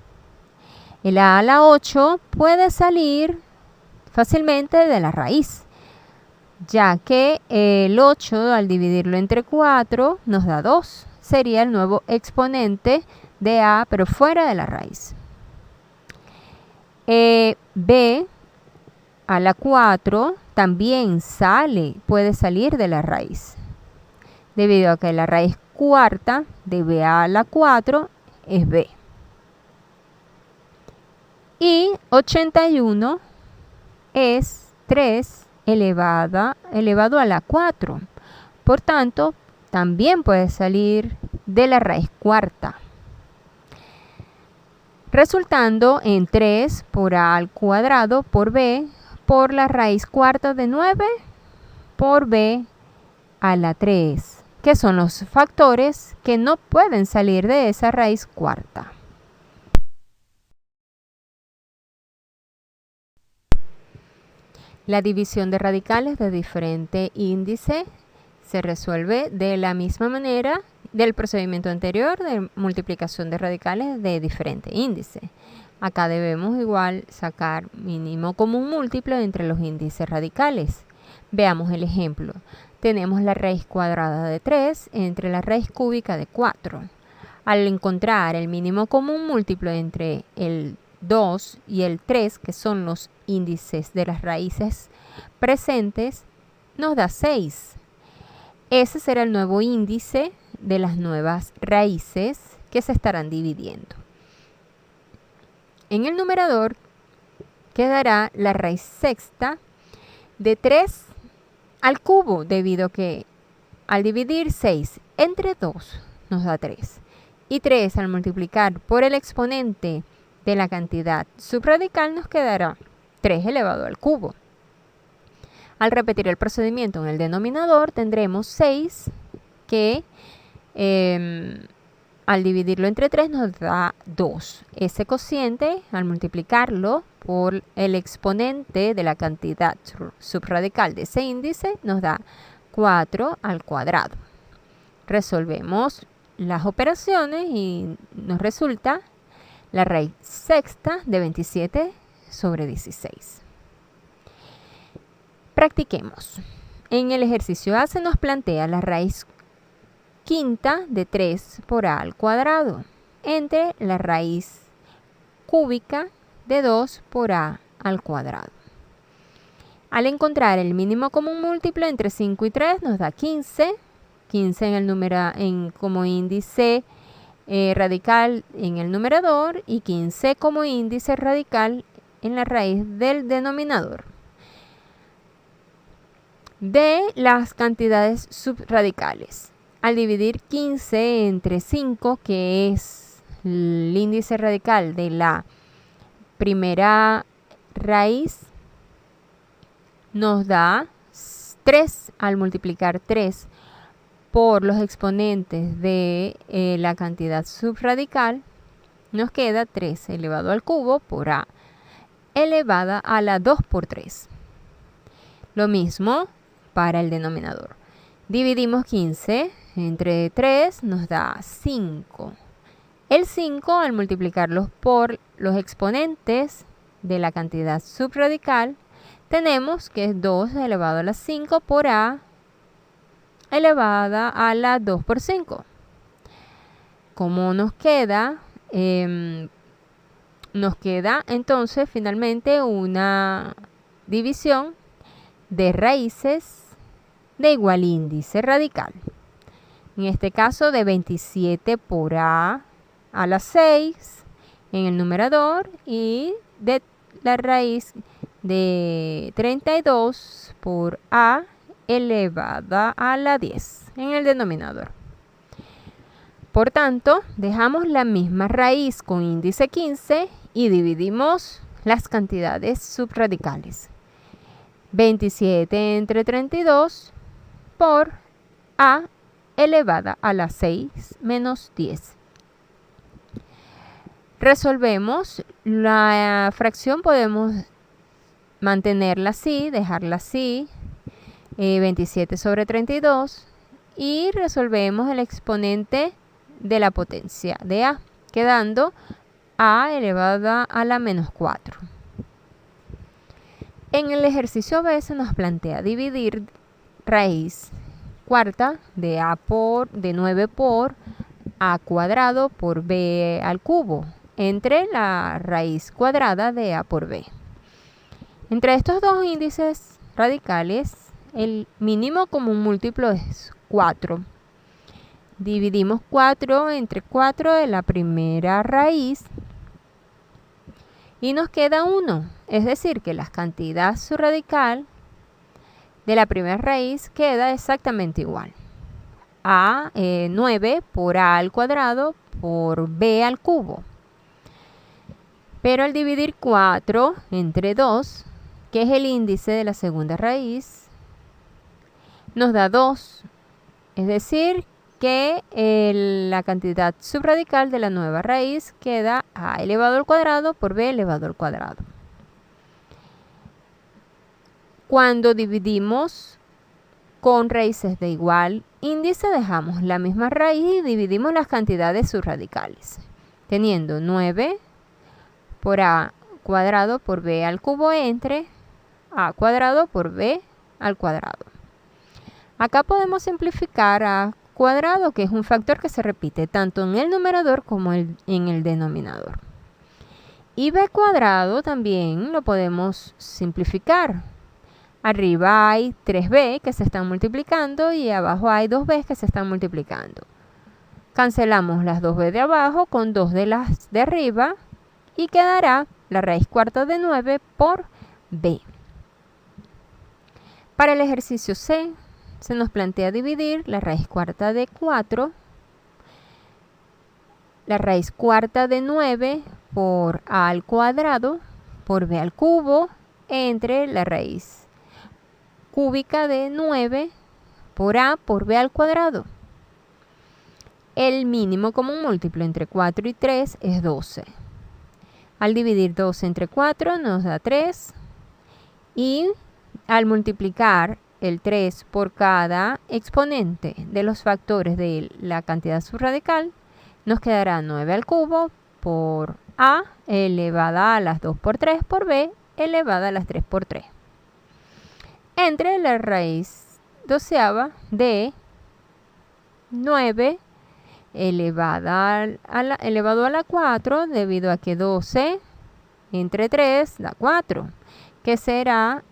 El a la 8 puede salir fácilmente de la raíz, ya que el 8 al dividirlo entre 4 nos da 2. Sería el nuevo exponente de a, pero fuera de la raíz. B a la 4 también puede salir de la raíz, debido a que la raíz cuarta de b a la 4 es b. Y 81 es 3 elevado a la 4. Por tanto, también puede salir de la raíz cuarta, resultando en 3 por a al cuadrado por b por la raíz cuarta de 9 por b a la 3, que son los factores que no pueden salir de esa raíz cuarta. La división de radicales de diferente índice se resuelve de la misma manera del procedimiento anterior de multiplicación de radicales de diferente índice. Acá debemos igual sacar mínimo común múltiplo entre los índices radicales. Veamos el ejemplo. Tenemos la raíz cuadrada de 3 entre la raíz cúbica de 4. Al encontrar el mínimo común múltiplo entre el 2 y el 3, que son los índices de las raíces presentes, nos da 6. Ese será el nuevo índice de las nuevas raíces que se estarán dividiendo. En el numerador quedará la raíz sexta de 3 al cubo, debido a que al dividir 6 entre 2 nos da 3. Y 3 al multiplicar por el exponente de la cantidad subradical nos quedará 3 elevado al cubo. Al repetir el procedimiento en el denominador tendremos 6 que al dividirlo entre 3 nos da 2. Ese cociente, al multiplicarlo por el exponente de la cantidad subradical de ese índice, nos da 4 al cuadrado. Resolvemos las operaciones y nos resulta la raíz sexta de 27 sobre 16. Practiquemos. En el ejercicio A se nos plantea la raíz quinta de 3 por a al cuadrado entre la raíz cúbica de 2 por a al cuadrado. Al encontrar el mínimo común múltiplo entre 5 y 3 nos da 15. 15 en el número como índice radical en el numerador y 15 como índice radical en la raíz del denominador. De las cantidades subradicales. Al dividir 15 entre 5, que es el índice radical de la primera raíz, nos da 3. Al multiplicar 3 por los exponentes de la cantidad subradical, nos queda 3 elevado al cubo por a elevada a la 2 por 3. Lo mismo para el denominador. Dividimos 15 entre 3 nos da 5. El 5 al multiplicarlos por los exponentes de la cantidad subradical tenemos que es 2 elevado a la 5 por a elevada a la 2 por 5. Como nos queda entonces finalmente una división de raíces de igual índice radical. En este caso de 27 por a la 6 en el numerador y de la raíz de 32 por a elevada a la 10 en el denominador. Por tanto, dejamos la misma raíz con índice 15 y dividimos las cantidades subradicales. 27 entre 32 por a elevada a la 6 menos 10. Resolvemos la fracción, podemos mantenerla así, dejarla así, 27 sobre 32, y resolvemos el exponente de la potencia de a, quedando a elevada a la menos 4. En el ejercicio B se nos plantea dividir raíz cuarta de 9 por a cuadrado por b al cubo entre la raíz cuadrada de a por b. Entre estos dos índices radicales, el mínimo común múltiplo es 4. Dividimos 4 entre 4 de la primera raíz y nos queda 1. Es decir, que la cantidad subradical de la primera raíz queda exactamente igual. A 9 por a al cuadrado por b al cubo. Pero al dividir 4 entre 2, que es el índice de la segunda raíz, nos da 2. Es decir, que la cantidad subradical de la nueva raíz queda a elevado al cuadrado por b elevado al cuadrado. Cuando dividimos Con raíces de igual índice dejamos la misma raíz y dividimos las cantidades subradicales, teniendo 9 por a cuadrado por b al cubo entre a cuadrado por b al cuadrado. Acá podemos simplificar a cuadrado, que es un factor que se repite tanto en el numerador como en el denominador. Y b cuadrado también lo podemos simplificar. Arriba hay 3b que se están multiplicando y abajo hay 2b que se están multiplicando. Cancelamos las 2b de abajo con 2 de las de arriba y quedará la raíz cuarta de 9 por b. Para el ejercicio C, se nos plantea dividir la raíz cuarta de 4, la raíz cuarta de 9 por a al cuadrado por b al cubo entre la raíz cúbica de 9 por a por b al cuadrado. El mínimo común múltiplo entre 4 y 3 es 12. Al dividir 12 entre 4 nos da 3 y al multiplicar el 3 por cada exponente de los factores de la cantidad subradical, nos quedará 9 al cubo por a elevada a las 2 por 3 por b elevada a las 3 por 3. Entre la raíz doceava de 9 elevado a la 4, debido a que 12 entre 3 da 4, que será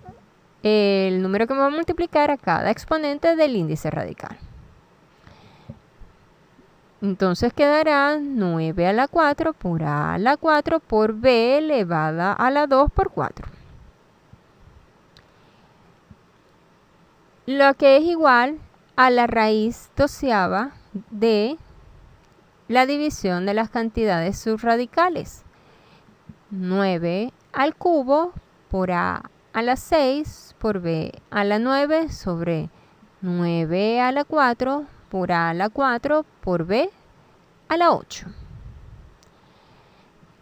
el número que me va a multiplicar a cada exponente del índice radical. Entonces quedará 9 a la 4 por a la 4 por b elevada a la 2 por 4. Lo que es igual a la raíz doceava de la división de las cantidades subradicales. 9 al cubo por a la 6 por b a la 9 sobre 9 a la 4 por a la 4 por b a la 8.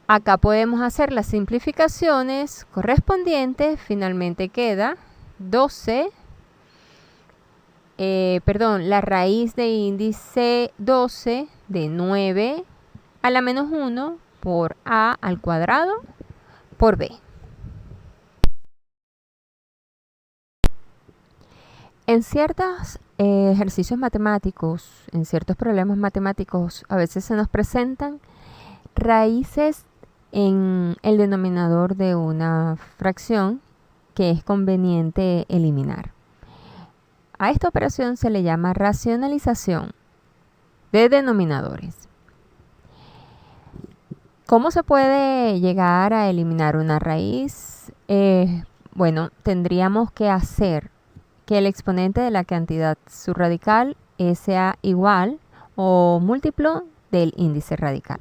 Acá podemos hacer las simplificaciones correspondientes. Finalmente queda 12. La raíz de índice 12 de 9 a la menos 1 por a al cuadrado por b. En ciertos ejercicios matemáticos, en ciertos problemas matemáticos, a veces se nos presentan raíces en el denominador de una fracción que es conveniente eliminar. A esta operación se le llama racionalización de denominadores. ¿Cómo se puede llegar a eliminar una raíz? Bueno, tendríamos que hacer que el exponente de la cantidad subradical sea igual o múltiplo del índice radical.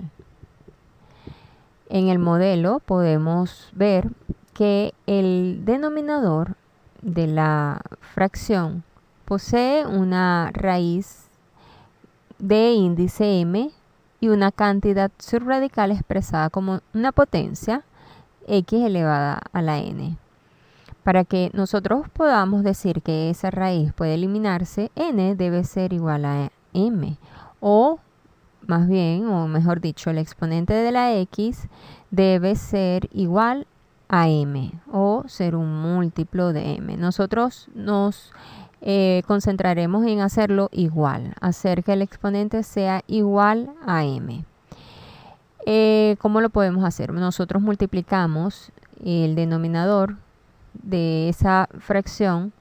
En el modelo podemos ver que el denominador de la fracción posee una raíz de índice m y una cantidad subradical expresada como una potencia x elevada a la n. Para que nosotros podamos decir que esa raíz puede eliminarse, n debe ser igual a m, o más bien, o mejor dicho, el exponente de la x debe ser igual a m, o ser un múltiplo de m. Nosotros nos concentraremos en hacerlo igual, hacer que el exponente sea igual a m. ¿Cómo lo podemos hacer? Nosotros multiplicamos el denominador de esa fracción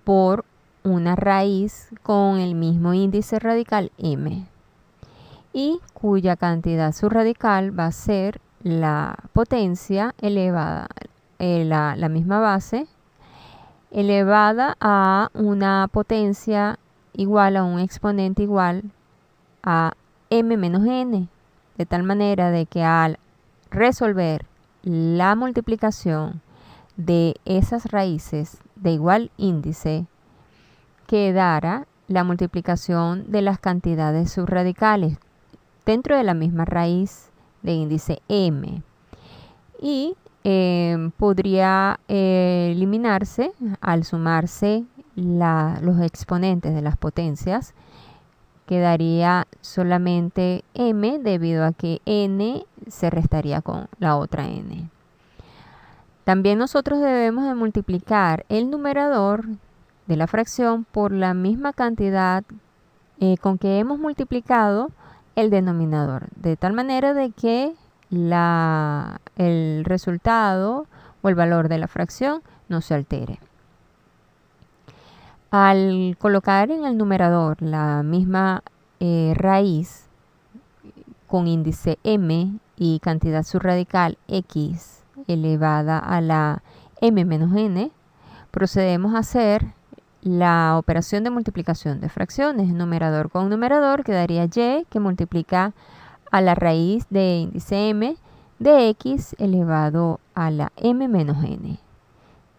por una raíz con el mismo índice radical m y cuya cantidad subradical va a ser la potencia elevada, la misma base, elevada a una potencia igual a un exponente igual a m menos n, de tal manera de que al resolver la multiplicación de esas raíces de igual índice, quedara la multiplicación de las cantidades subradicales dentro de la misma raíz de índice m, y podría eliminarse al sumarse los exponentes de las potencias, quedaría solamente m debido a que n se restaría con la otra n. También nosotros debemos de multiplicar el numerador de la fracción por la misma cantidad con que hemos multiplicado el denominador, de tal manera de que el resultado o el valor de la fracción no se altere. Al colocar en el numerador la misma raíz con índice m y cantidad subradical x elevada a la m menos n, procedemos a hacer la operación de multiplicación de fracciones. Numerador con numerador quedaría y, que multiplica a la raíz de índice m de x elevado a la m menos n,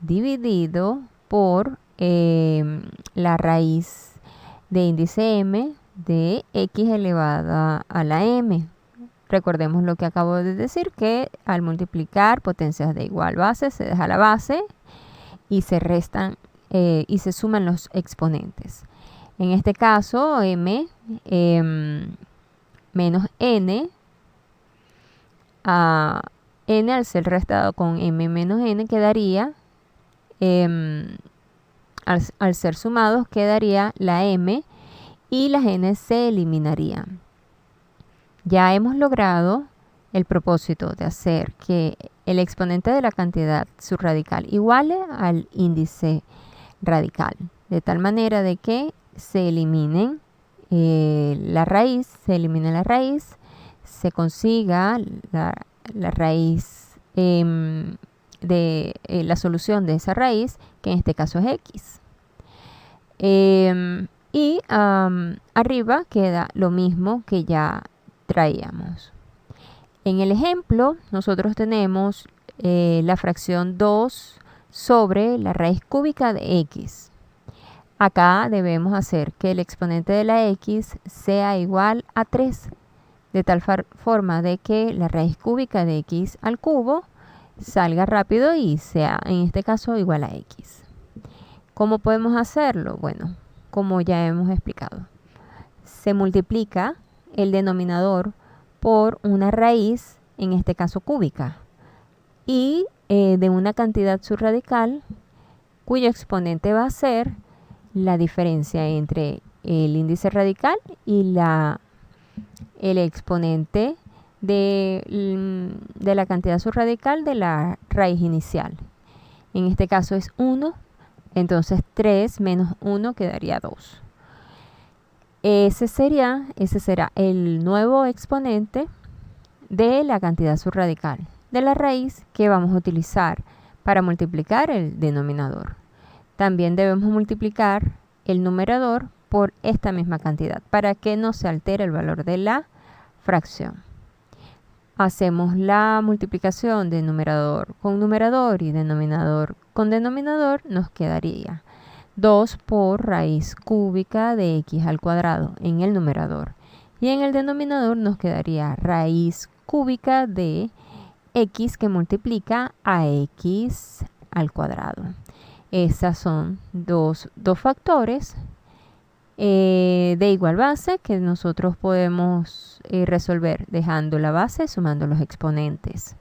dividido por la raíz de índice m de x elevada a la m. Recordemos lo que acabo de decir, que al multiplicar potencias de igual base se deja la base y se restan y se suman los exponentes. En este caso, m menos n, n al ser restado con m menos n quedaría, al ser sumados quedaría la m y las n se eliminarían. Ya hemos logrado el propósito de hacer que el exponente de la cantidad subradical iguale al índice radical, de tal manera de que se elimine la raíz, se consiga la raíz de la solución de esa raíz, que en este caso es x. Y arriba queda lo mismo que ya traíamos. En el ejemplo, nosotros tenemos la fracción 2 sobre la raíz cúbica de x. Acá debemos hacer que el exponente de la x sea igual a 3, de tal forma de que la raíz cúbica de x al cubo salga rápido y sea, en este caso, igual a x. ¿Cómo podemos hacerlo? Bueno, como ya hemos explicado, se multiplica el denominador por una raíz, en este caso cúbica, y de una cantidad subradical cuyo exponente va a ser la diferencia entre el índice radical y el exponente de la cantidad subradical de la raíz inicial. En este caso es 1, entonces 3 menos 1 quedaría 2. Ese será el nuevo exponente de la cantidad subradical de la raíz que vamos a utilizar para multiplicar el denominador. También debemos multiplicar el numerador por esta misma cantidad para que no se altere el valor de la fracción. Hacemos la multiplicación de numerador con numerador y denominador con denominador, nos quedaría 2 por raíz cúbica de x al cuadrado en el numerador, y en el denominador nos quedaría raíz cúbica de x que multiplica a x al cuadrado. Esas son dos factores de igual base que nosotros podemos resolver dejando la base, sumando los exponentes.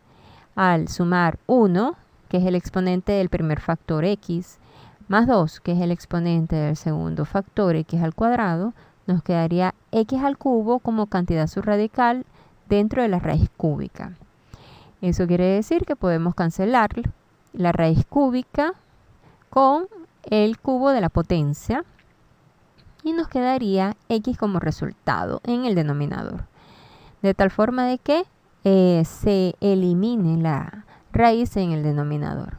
Al sumar 1, que es el exponente del primer factor x, más 2, que es el exponente del segundo factor x al cuadrado, nos quedaría x al cubo como cantidad subradical dentro de la raíz cúbica. Eso quiere decir que podemos cancelar la raíz cúbica con el cubo de la potencia y nos quedaría x como resultado en el denominador, de tal forma de que se elimine la raíz en el denominador.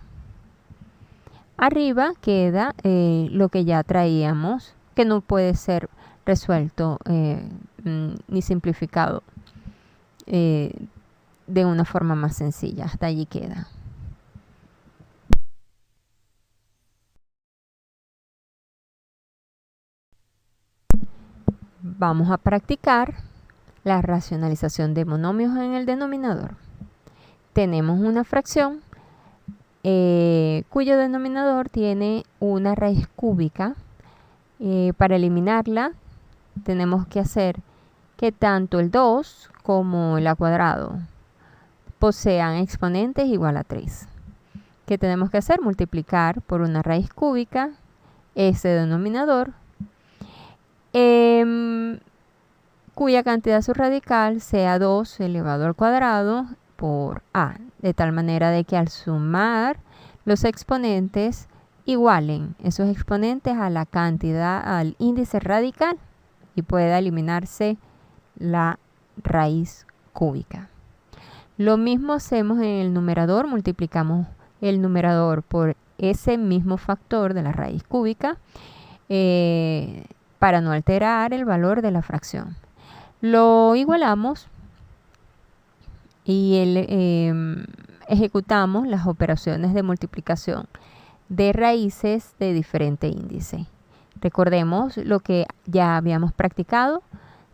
Arriba queda lo que ya traíamos, que no puede ser resuelto ni simplificado de una forma más sencilla. Hasta allí queda. Vamos a practicar la racionalización de monomios en el denominador. Tenemos una fracción cuyo denominador tiene una raíz cúbica. Para eliminarla tenemos que hacer que tanto el 2 como el a cuadrado posean exponentes igual a 3. ¿Qué tenemos que hacer? Multiplicar por una raíz cúbica ese denominador, cuya cantidad subradical sea 2 elevado al cuadrado por a, de tal manera de que al sumar los exponentes igualen esos exponentes a la cantidad, al índice radical, y pueda eliminarse la raíz cúbica. Lo mismo hacemos en el numerador, multiplicamos el numerador por ese mismo factor de la raíz cúbica para no alterar el valor de la fracción. Lo igualamos y ejecutamos las operaciones de multiplicación de raíces de diferente índice. Recordemos lo que ya habíamos practicado.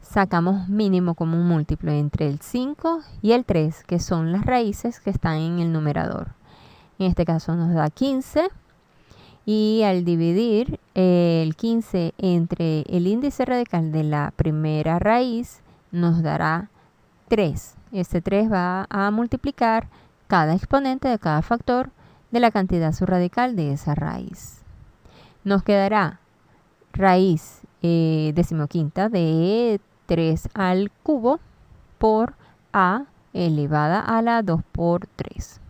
Sacamos mínimo común múltiplo entre el 5 y el 3, que son las raíces que están en el numerador. En este caso nos da 15, y al dividir el 15 entre el índice radical de la primera raíz nos dará 3. Este 3 va a multiplicar cada exponente de cada factor de la cantidad subradical de esa raíz. Nos quedará raíz decimoquinta de 3 al cubo por a elevada a la 2 por 3.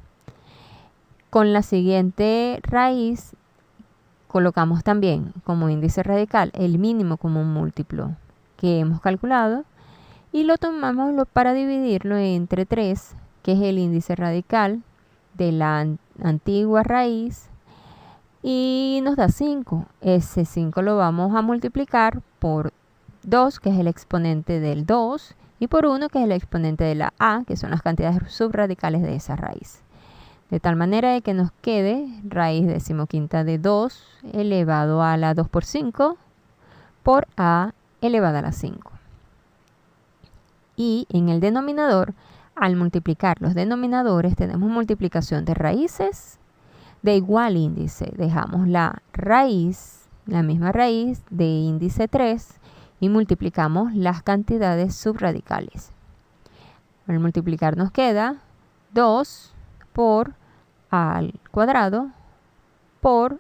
Con la siguiente raíz colocamos también como índice radical el mínimo común múltiplo que hemos calculado y lo tomamos para dividirlo entre 3, que es el índice radical de la antigua raíz, y nos da 5. Ese 5 lo vamos a multiplicar por 2, que es el exponente del 2, y por 1, que es el exponente de la a, que son las cantidades subradicales de esa raíz. De tal manera de que nos quede raíz decimoquinta de 2 elevado a la 2 por 5 por a elevada a la 5. Y en el denominador, al multiplicar los denominadores, tenemos multiplicación de raíces de igual índice. Dejamos la raíz, la misma raíz de índice 3, y multiplicamos las cantidades subradicales. Al multiplicar nos queda 2 por a al cuadrado por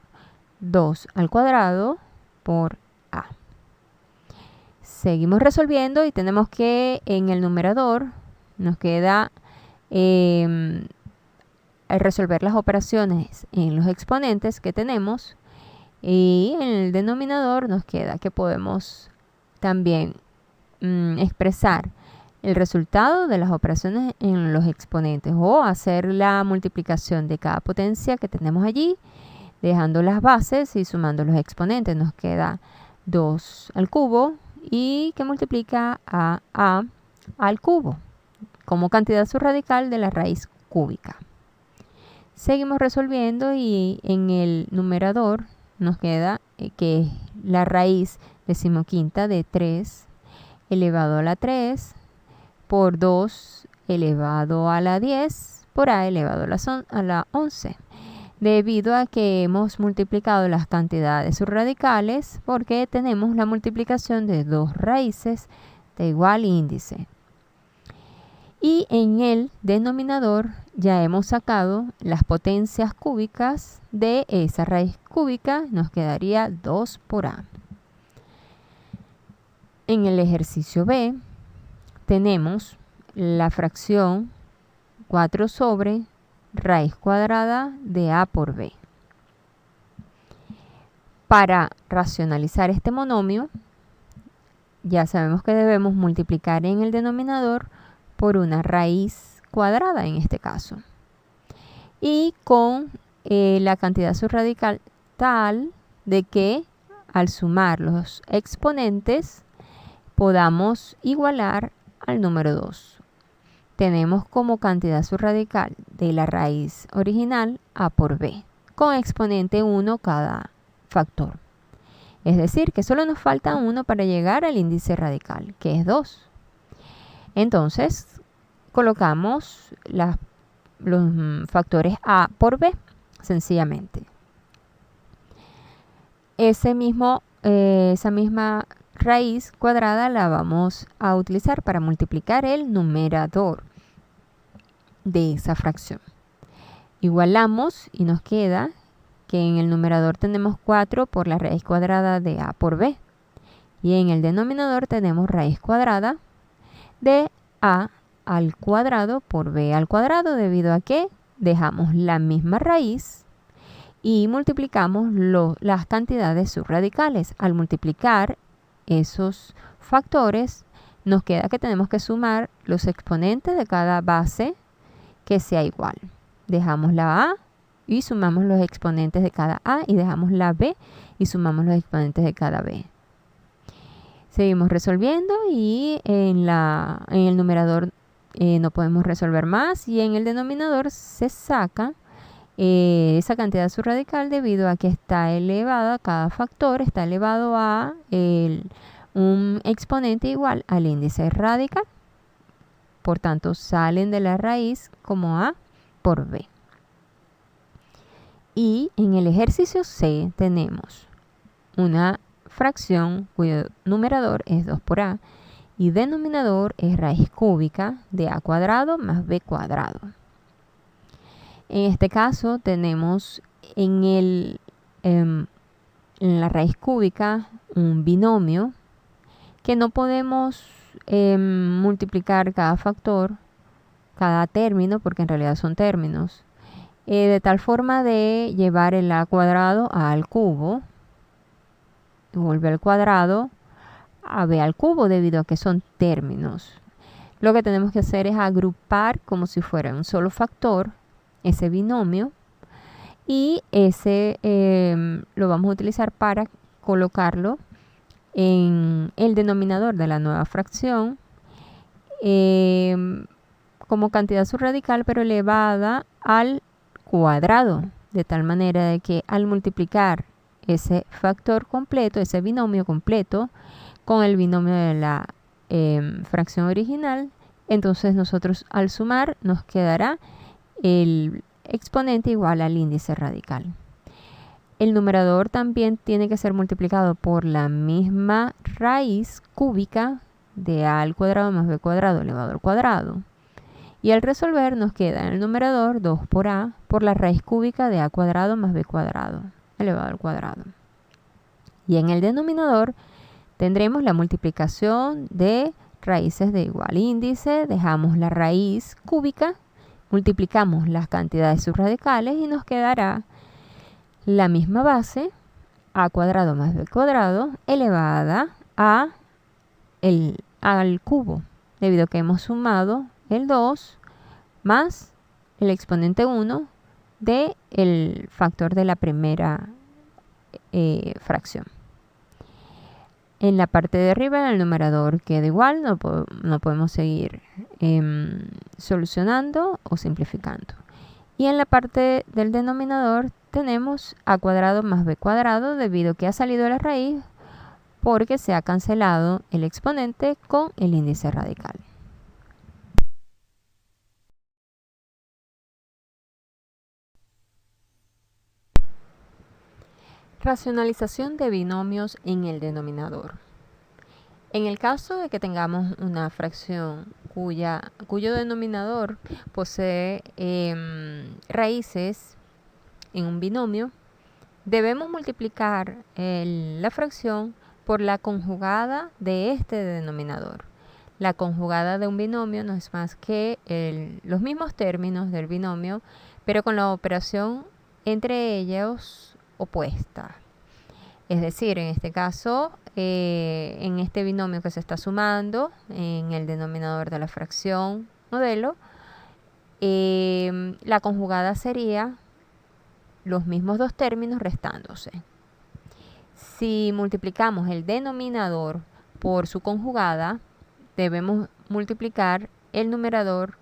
2 al cuadrado por a. Seguimos resolviendo y tenemos que en el numerador nos queda resolver las operaciones en los exponentes que tenemos, y en el denominador nos queda que podemos también expresar el resultado de las operaciones en los exponentes o hacer la multiplicación de cada potencia que tenemos allí, dejando las bases y sumando los exponentes. Nos queda 2 al cubo y que multiplica a al cubo como cantidad subradical de la raíz cúbica. Seguimos resolviendo y en el numerador nos queda que la raíz decimoquinta de 3 elevado a la 3 por 2 elevado a la 10 por a elevado a la 11. Debido a que hemos multiplicado las cantidades subradicales porque tenemos la multiplicación de dos raíces de igual índice. Y en el denominador ya hemos sacado las potencias cúbicas de esa raíz cúbica, nos quedaría 2 por a. En el ejercicio B tenemos la fracción 4 sobre raíz cuadrada de a por b. Para racionalizar este monomio, ya sabemos que debemos multiplicar en el denominador por una raíz cuadrada en este caso, y con la cantidad subradical tal de que al sumar los exponentes podamos igualar al número 2. Tenemos como cantidad subradical de la raíz original a por b, con exponente 1 cada factor. Es decir, que solo nos falta 1 para llegar al índice radical, que es 2. Entonces, colocamos los factores a por b. sencillamente. Esa misma raíz cuadrada la vamos a utilizar para multiplicar el numerador de esa fracción. Igualamos y nos queda que en el numerador tenemos 4 por la raíz cuadrada de a por b. Y en el denominador tenemos raíz cuadrada de a al cuadrado por b al cuadrado, debido a que dejamos la misma raíz y multiplicamos las cantidades subradicales. Al multiplicar esos factores, nos queda que tenemos que sumar los exponentes de cada base que sea igual. Dejamos la a y sumamos los exponentes de cada a, y dejamos la b y sumamos los exponentes de cada b. Seguimos resolviendo y en el numerador no podemos resolver más, y en el denominador se saca esa cantidad subradical debido a que está elevada, cada factor está elevado a un exponente igual al índice radical. Por tanto, salen de la raíz como a por b. Y en el ejercicio C tenemos una fracción cuyo numerador es 2 por a y denominador es raíz cúbica de a cuadrado más b cuadrado. En este caso tenemos en la raíz cúbica un binomio que no podemos multiplicar cada factor, cada término, porque en realidad son términos, de tal forma de llevar el a cuadrado a al cubo y volver al cuadrado a b al cubo, debido a que son términos. Lo que tenemos que hacer es agrupar como si fuera un solo factor ese binomio, y ese lo vamos a utilizar para colocarlo en el denominador de la nueva fracción como cantidad subradical, pero elevada al cuadrado, de tal manera de que al multiplicar ese factor completo, ese binomio completo, con el binomio de la fracción original, entonces nosotros al sumar nos quedará el exponente igual al índice radical. El numerador también tiene que ser multiplicado por la misma raíz cúbica de a al cuadrado más b cuadrado elevado al cuadrado. Y al resolver nos queda en el numerador 2 por a por la raíz cúbica de a cuadrado más b cuadrado elevado al cuadrado. Y en el denominador tendremos la multiplicación de raíces de igual índice, dejamos la raíz cúbica, multiplicamos las cantidades subradicales y nos quedará la misma base, a cuadrado más b cuadrado, elevada al cubo, debido a que hemos sumado el 2 más el exponente 1 del factor de la primera fracción. En la parte de arriba, en el numerador queda igual, no podemos seguir solucionando o simplificando. Y en la parte del denominador tenemos a cuadrado más b cuadrado, debido a que ha salido la raíz porque se ha cancelado el exponente con el índice radical. Racionalización de binomios en el denominador. En el caso de que tengamos una fracción cuyo denominador posee raíces en un binomio, debemos multiplicar la fracción por la conjugada de este denominador. La conjugada de un binomio no es más que los mismos términos del binomio, pero con la operación entre ellos opuesta. Es decir, en este caso, en este binomio que se está sumando en el denominador de la fracción modelo, la conjugada sería los mismos dos términos restándose. Si multiplicamos el denominador por su conjugada, debemos multiplicar el numerador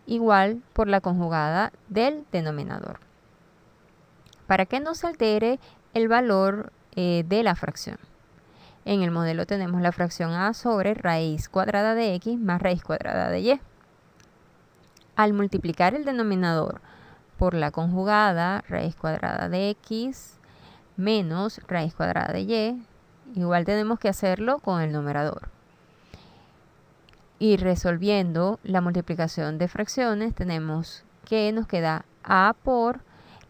igual por la conjugada del denominador, para que no se altere el valor de la fracción. En el modelo tenemos la fracción a sobre raíz cuadrada de x más raíz cuadrada de y. Al multiplicar el denominador por la conjugada raíz cuadrada de x menos raíz cuadrada de y. Igual tenemos que hacerlo con el numerador. Y resolviendo la multiplicación de fracciones, tenemos que nos queda a por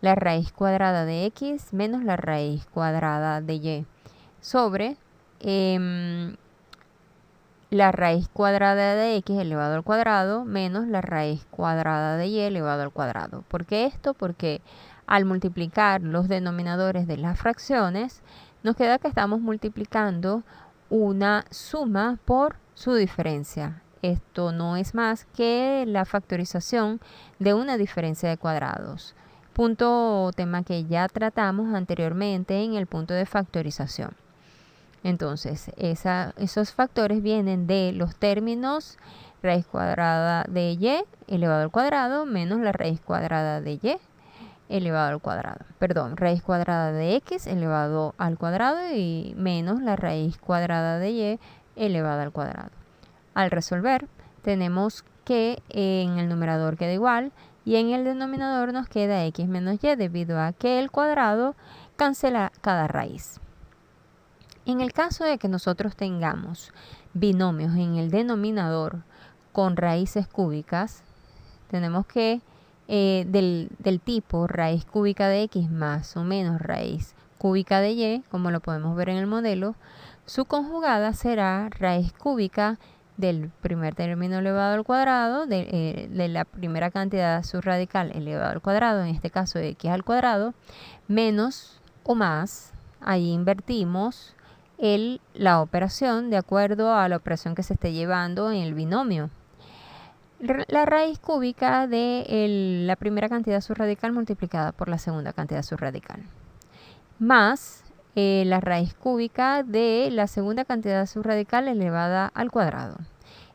la raíz cuadrada de x menos la raíz cuadrada de y sobre la raíz cuadrada de x elevado al cuadrado menos la raíz cuadrada de y elevado al cuadrado. ¿Por qué esto? Porque al multiplicar los denominadores de las fracciones, nos queda que estamos multiplicando una suma por su diferencia. Esto no es más que la factorización de una diferencia de cuadrados. Punto o tema que ya tratamos anteriormente en el punto de factorización. Entonces, esos factores vienen de los términos raíz cuadrada de y elevado al cuadrado menos la raíz cuadrada de y elevado al cuadrado. Perdón, raíz cuadrada de x elevado al cuadrado y menos la raíz cuadrada de y elevada al cuadrado. Al resolver, tenemos que en el numerador queda igual y en el denominador nos queda x menos y debido a que el cuadrado cancela cada raíz. En el caso de que nosotros tengamos binomios en el denominador con raíces cúbicas, tenemos que del tipo raíz cúbica de x más o menos raíz cúbica de y, como lo podemos ver en el modelo, su conjugada será raíz cúbica del primer término elevado al cuadrado, de la primera cantidad subradical elevado al cuadrado, en este caso x al cuadrado, menos o más, ahí invertimos la operación de acuerdo a la operación que se esté llevando en el binomio. La raíz cúbica de la primera cantidad subradical multiplicada por la segunda cantidad subradical. Más la raíz cúbica de la segunda cantidad subradical elevada al cuadrado.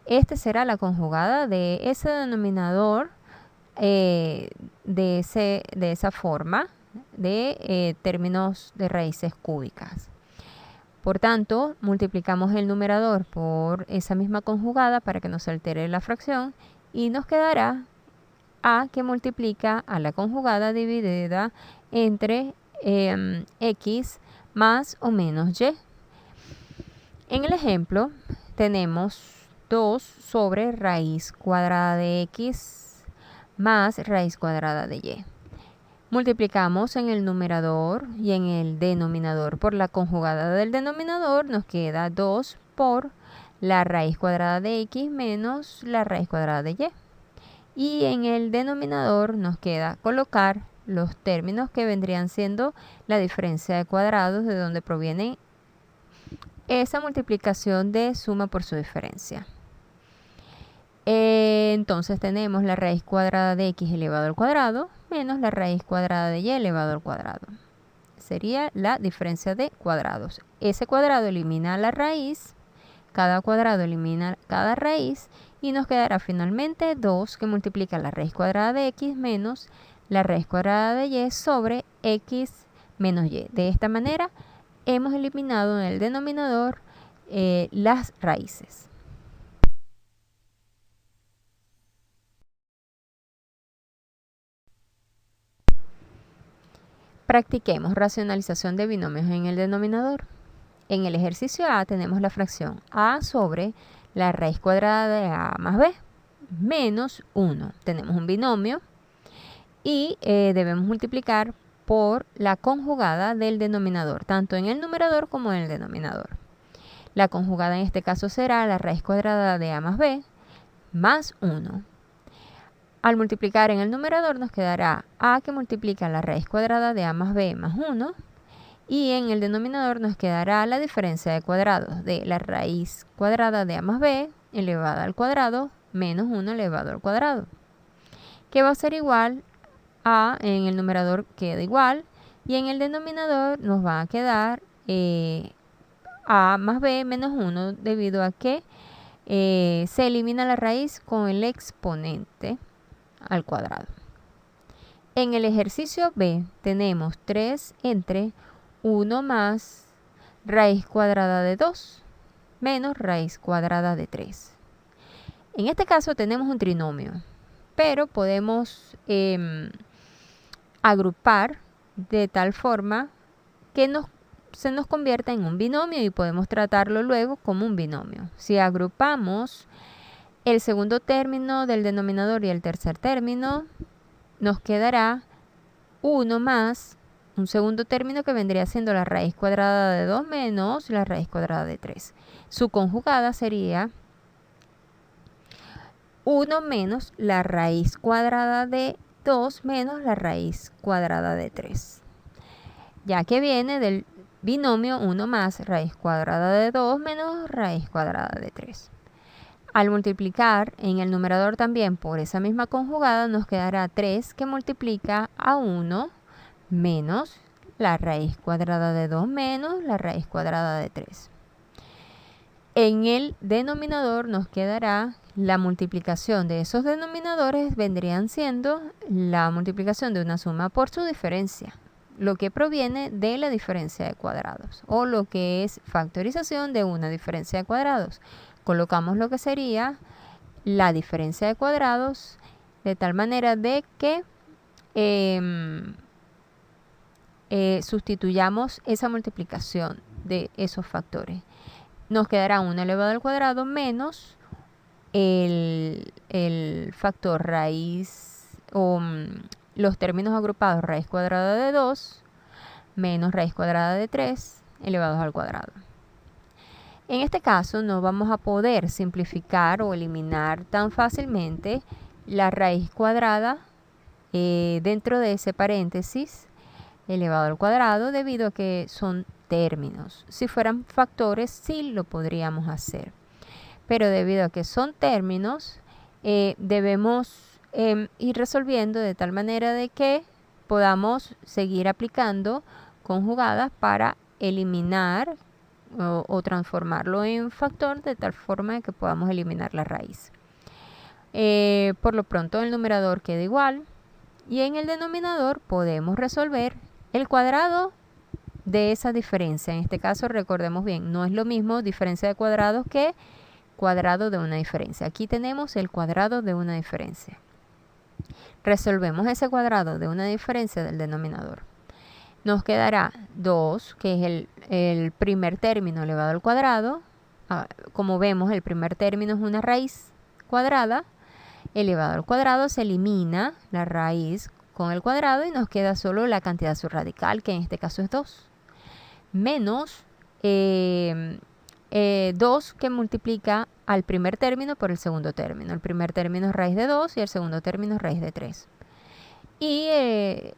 Este será la conjugada de ese denominador de esa forma de términos de raíces cúbicas. Por tanto, multiplicamos el numerador por esa misma conjugada para que no se altere la fracción y nos quedará a que multiplica a la conjugada dividida entre x más o menos y. En el ejemplo tenemos 2 sobre raíz cuadrada de x más raíz cuadrada de y. Multiplicamos en el numerador y en el denominador por la conjugada del denominador, nos queda 2 por la raíz cuadrada de x menos la raíz cuadrada de y. Y en el denominador nos queda colocar los términos que vendrían siendo la diferencia de cuadrados, de donde proviene esa multiplicación de suma por su diferencia. Entonces tenemos la raíz cuadrada de x elevado al cuadrado menos la raíz cuadrada de y elevado al cuadrado. Sería la diferencia de cuadrados. Ese cuadrado elimina la raíz, cada cuadrado elimina cada raíz y nos quedará finalmente 2 que multiplica la raíz cuadrada de x menos la raíz cuadrada de y sobre x menos y. De esta manera hemos eliminado en el denominador las raíces. Practiquemos racionalización de binomios en el denominador. En el ejercicio A tenemos la fracción a sobre la raíz cuadrada de a más b menos 1. Tenemos un binomio y debemos multiplicar por la conjugada del denominador, tanto en el numerador como en el denominador. La conjugada en este caso será la raíz cuadrada de a más b más 1. Al multiplicar en el numerador nos quedará a que multiplica la raíz cuadrada de a más b más 1 y en el denominador nos quedará la diferencia de cuadrados de la raíz cuadrada de a más b elevada al cuadrado menos 1 elevado al cuadrado, que va a ser igual a, en el numerador queda igual y en el denominador nos va a quedar a más b menos 1 debido a que se elimina la raíz con el exponente al cuadrado. En el ejercicio B tenemos 3 entre 1 más raíz cuadrada de 2 menos raíz cuadrada de 3. En este caso tenemos un trinomio, pero podemos agrupar de tal forma que se nos convierta en un binomio y podemos tratarlo luego como un binomio. Si agrupamos el segundo término del denominador y el tercer término, nos quedará 1 más un segundo término que vendría siendo la raíz cuadrada de 2 menos la raíz cuadrada de 3. Su conjugada sería 1 menos la raíz cuadrada de 2 menos la raíz cuadrada de 3. Ya que viene del binomio 1 más raíz cuadrada de 2 menos raíz cuadrada de 3. Al multiplicar en el numerador también por esa misma conjugada, nos quedará 3 que multiplica a 1 menos la raíz cuadrada de 2 menos la raíz cuadrada de 3. En el denominador nos quedará la multiplicación de esos denominadores, vendrían siendo la multiplicación de una suma por su diferencia, lo que proviene de la diferencia de cuadrados, o lo que es factorización de una diferencia de cuadrados. Colocamos lo que sería la diferencia de cuadrados de tal manera de que sustituyamos esa multiplicación de esos factores. Nos quedará 1 elevado al cuadrado menos el factor raíz o los términos agrupados raíz cuadrada de 2 menos raíz cuadrada de 3 elevados al cuadrado. En este caso no vamos a poder simplificar o eliminar tan fácilmente la raíz cuadrada dentro de ese paréntesis elevado al cuadrado debido a que son términos. Si fueran factores sí lo podríamos hacer, pero debido a que son términos debemos ir resolviendo de tal manera de que podamos seguir aplicando conjugadas para eliminar o transformarlo en factor de tal forma que podamos eliminar la raíz. Por lo pronto el numerador queda igual y en el denominador podemos resolver el cuadrado de esa diferencia. En este caso recordemos bien, no es lo mismo diferencia de cuadrados que cuadrado de una diferencia. Aquí tenemos el cuadrado de una diferencia. Resolvemos ese cuadrado de una diferencia del denominador. Nos quedará 2, que es el primer término elevado al cuadrado. Como vemos, el primer término es una raíz cuadrada. Elevado al cuadrado se elimina la raíz con el cuadrado y nos queda solo la cantidad subradical, que en este caso es 2. Menos 2 que multiplica al primer término por el segundo término. El primer término es raíz de 2 y el segundo término es raíz de 3. Y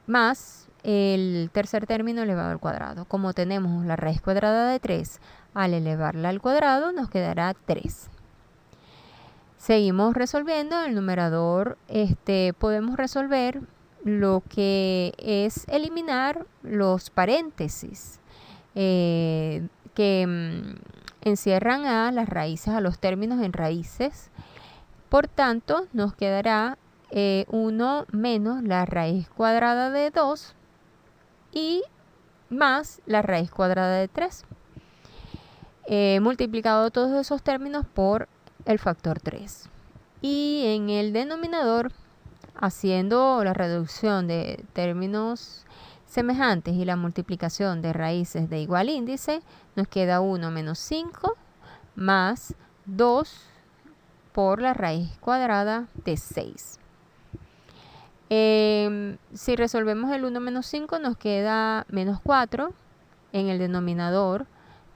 más el tercer término elevado al cuadrado. Como tenemos la raíz cuadrada de 3, al elevarla al cuadrado nos quedará 3. Seguimos resolviendo. El numerador podemos resolver lo que es eliminar los paréntesis que encierran a las raíces, a los términos en raíces. Por tanto, nos quedará 1 menos la raíz cuadrada de 2 y más la raíz cuadrada de 3. Multiplicado todos esos términos por el factor 3. Y en el denominador, haciendo la reducción de términos semejantes y la multiplicación de raíces de igual índice, nos queda 1 menos 5 más 2 por la raíz cuadrada de 6. Si resolvemos el 1 menos 5 nos queda menos 4 en el denominador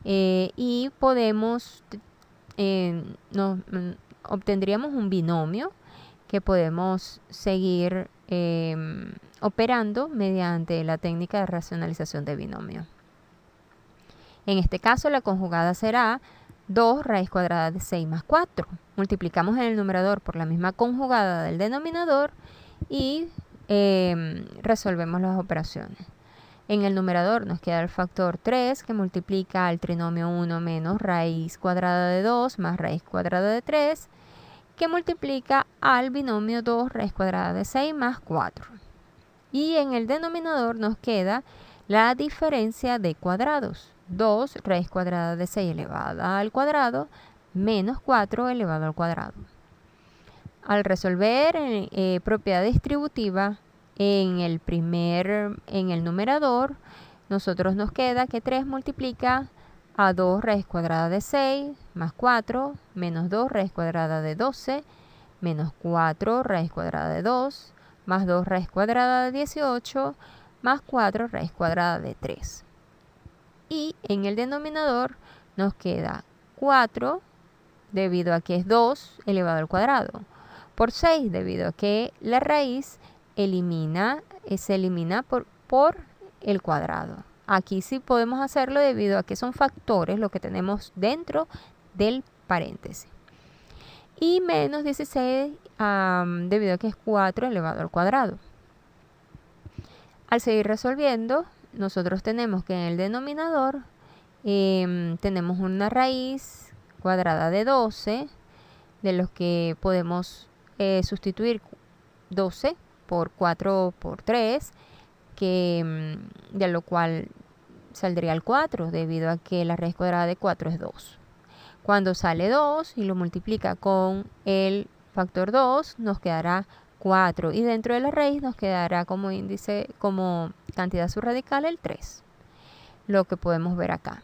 y podemos obtendríamos un binomio que podemos seguir operando mediante la técnica de racionalización de binomio. En este caso la conjugada será 2 raíz cuadrada de 6 más 4. Multiplicamos en el numerador por la misma conjugada del denominador y resolvemos las operaciones. En el numerador nos queda el factor 3 que multiplica al trinomio 1 menos raíz cuadrada de 2 más raíz cuadrada de 3, que multiplica al binomio 2 raíz cuadrada de 6 más 4. Y en el denominador nos queda la diferencia de cuadrados. 2 raíz cuadrada de 6 elevada al cuadrado menos 4 elevado al cuadrado. Al resolver propiedad distributiva en el numerador, nosotros nos queda que 3 multiplica a 2 raíz cuadrada de 6 más 4 menos 2 raíz cuadrada de 12 menos 4 raíz cuadrada de 2 más 2 raíz cuadrada de 18 más 4 raíz cuadrada de 3. Y en el denominador nos queda 4 debido a que es 2 elevado al cuadrado por 6 debido a que la raíz se elimina por el cuadrado. Aquí sí podemos hacerlo debido a que son factores lo que tenemos dentro del paréntesis. Y menos 16 debido a que es 4 elevado al cuadrado. Al seguir resolviendo, nosotros tenemos que en el denominador tenemos una raíz cuadrada de 12, de los que podemos sustituir 12 por 4 por 3, de lo cual saldría el 4, debido a que la raíz cuadrada de 4 es 2. Cuando sale 2 y lo multiplica con el factor 2, nos quedará 4. Y dentro de la raíz nos quedará como índice, como cantidad subradical, el 3. Lo que podemos ver acá.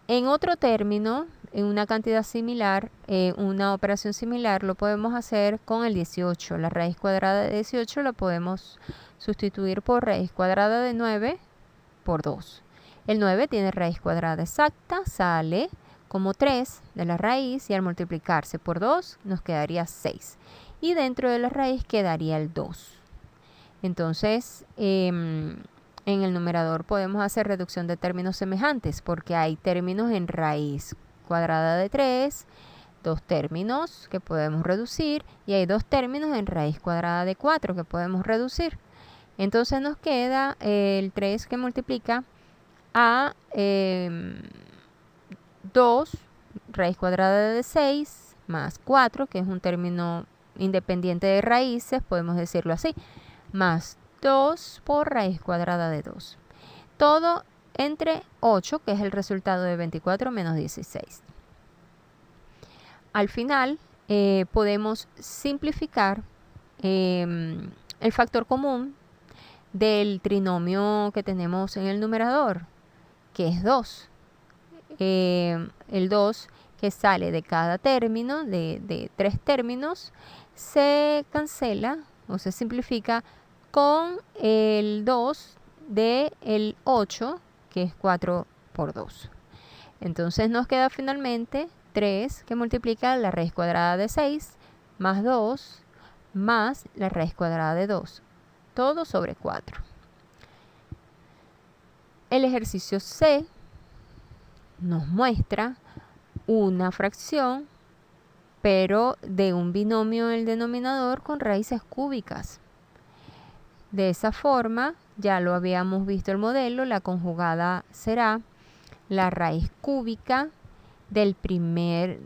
En otro término, en una cantidad similar, una operación similar, lo podemos hacer con el 18. La raíz cuadrada de 18 la podemos sustituir por raíz cuadrada de 9 por 2. El 9 tiene raíz cuadrada exacta, sale como 3 de la raíz y al multiplicarse por 2 nos quedaría 6. Y dentro de la raíz quedaría el 2. Entonces, en el numerador podemos hacer reducción de términos semejantes porque hay términos en raíz cuadrada de 3, 2 términos que podemos reducir y hay 2 términos en raíz cuadrada de 4 que podemos reducir. Entonces nos queda el 3 que multiplica a 2 raíz cuadrada de 6 más 4, que es un término independiente de raíces, podemos decirlo así, más 2 por raíz cuadrada de 2. Todo entre 8, que es el resultado de 24 menos 16. Al final podemos simplificar el factor común del trinomio que tenemos en el numerador, que es 2. El 2 que sale de cada término, de 3 términos, se cancela o se simplifica con el 2 del 8, que es 4 por 2. Entonces nos queda finalmente 3 que multiplica la raíz cuadrada de 6 más 2 más la raíz cuadrada de 2, todo sobre 4. El ejercicio C nos muestra una fracción, pero de un binomio en el denominador con raíces cúbicas. De esa forma, ya lo habíamos visto el modelo, la conjugada será la raíz cúbica de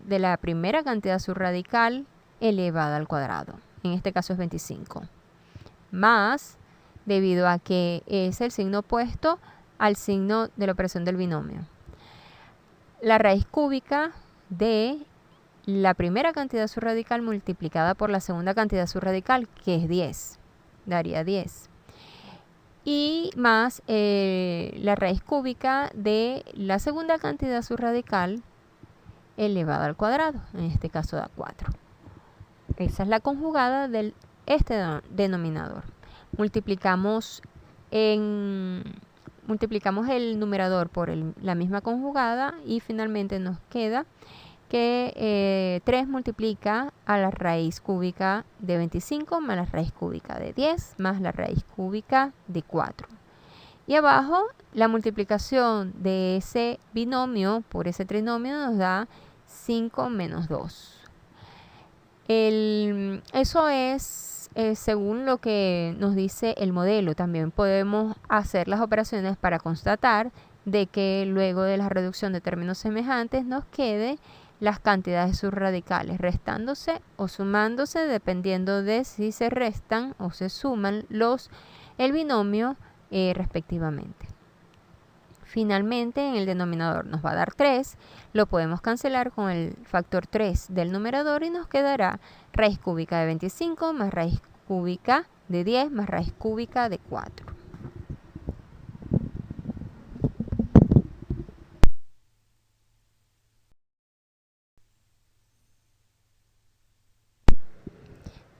la primera cantidad subradical elevada al cuadrado. En este caso es 25. Más, debido a que es el signo opuesto al signo de la operación del binomio, la raíz cúbica de la primera cantidad subradical multiplicada por la segunda cantidad subradical, que es 10, daría 10. Y más la raíz cúbica de la segunda cantidad subradical elevada al cuadrado, en este caso da 4. Esa es la conjugada de este denominador. Multiplicamos el numerador por la misma conjugada y finalmente nos queda que 3 multiplica a la raíz cúbica de 25 más la raíz cúbica de 10 más la raíz cúbica de 4. Y abajo la multiplicación de ese binomio por ese trinomio nos da 5 menos 2. Eso es según lo que nos dice el modelo. También podemos hacer las operaciones para constatar de que luego de la reducción de términos semejantes nos quede las cantidades subradicales restándose o sumándose dependiendo de si se restan o se suman el binomio respectivamente. Finalmente, en el denominador nos va a dar 3, lo podemos cancelar con el factor 3 del numerador y nos quedará raíz cúbica de 25 más raíz cúbica de 10 más raíz cúbica de 4.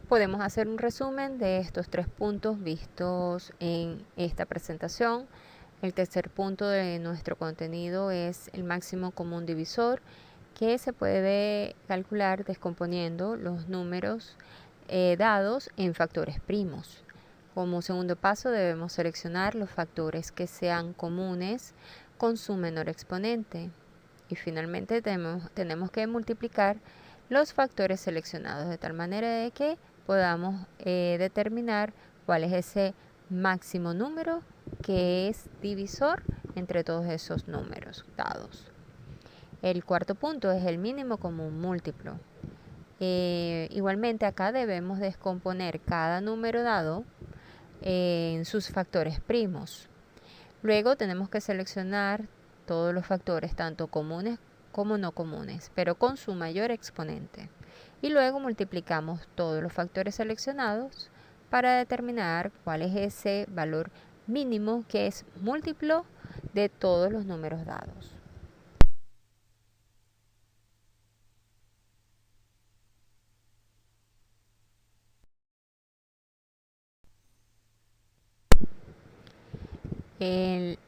Podemos hacer un resumen de estos 3 puntos vistos en esta presentación. El tercer punto de nuestro contenido es el máximo común divisor, que se puede calcular descomponiendo los números dados en factores primos. Como segundo paso debemos seleccionar los factores que sean comunes con su menor exponente. Y finalmente tenemos que multiplicar los factores seleccionados de tal manera de que podamos determinar cuál es ese máximo número que es divisor entre todos esos números dados. El cuarto punto es el mínimo común múltiplo. Igualmente acá debemos descomponer cada número dado en sus factores primos. Luego tenemos que seleccionar todos los factores, tanto comunes como no comunes, pero con su mayor exponente. Y luego multiplicamos todos los factores seleccionados para determinar cuál es ese valor mínimo que es múltiplo de todos los números dados.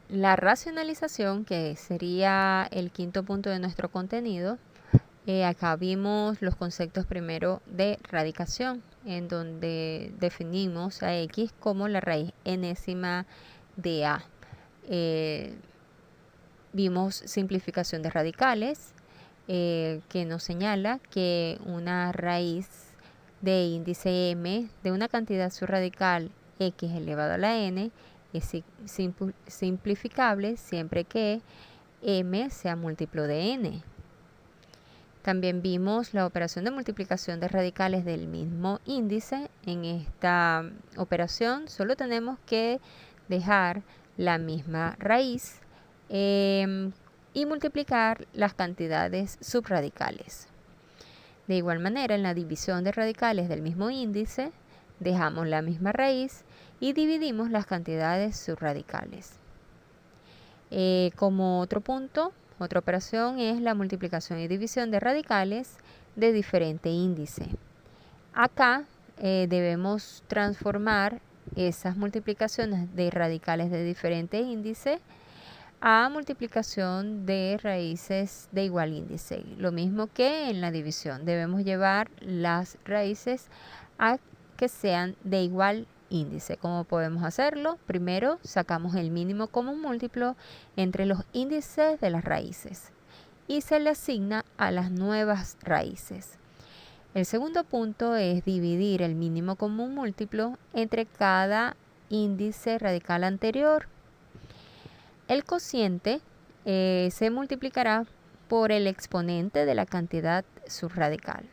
La racionalización, que sería el quinto punto de nuestro contenido, acá vimos los conceptos primero de radicación, en donde definimos a x como la raíz enésima de a. Vimos simplificación de radicales, que nos señala que una raíz de índice m de una cantidad subradical x elevado a la n es simplificable siempre que m sea múltiplo de n. También vimos la operación de multiplicación de radicales del mismo índice. En esta operación solo tenemos que dejar la misma raíz y multiplicar las cantidades subradicales. De igual manera, en la división de radicales del mismo índice, dejamos la misma raíz y dividimos las cantidades subradicales. Como otro punto, otra operación es la multiplicación y división de radicales de diferente índice. Acá debemos transformar esas multiplicaciones de radicales de diferente índice a multiplicación de raíces de igual índice. Lo mismo que en la división, debemos llevar las raíces a que sean de igual índice. ¿Cómo podemos hacerlo? Primero sacamos el mínimo común múltiplo entre los índices de las raíces y se le asigna a las nuevas raíces. El segundo punto es dividir el mínimo común múltiplo entre cada índice radical anterior. El cociente se multiplicará por el exponente de la cantidad subradical.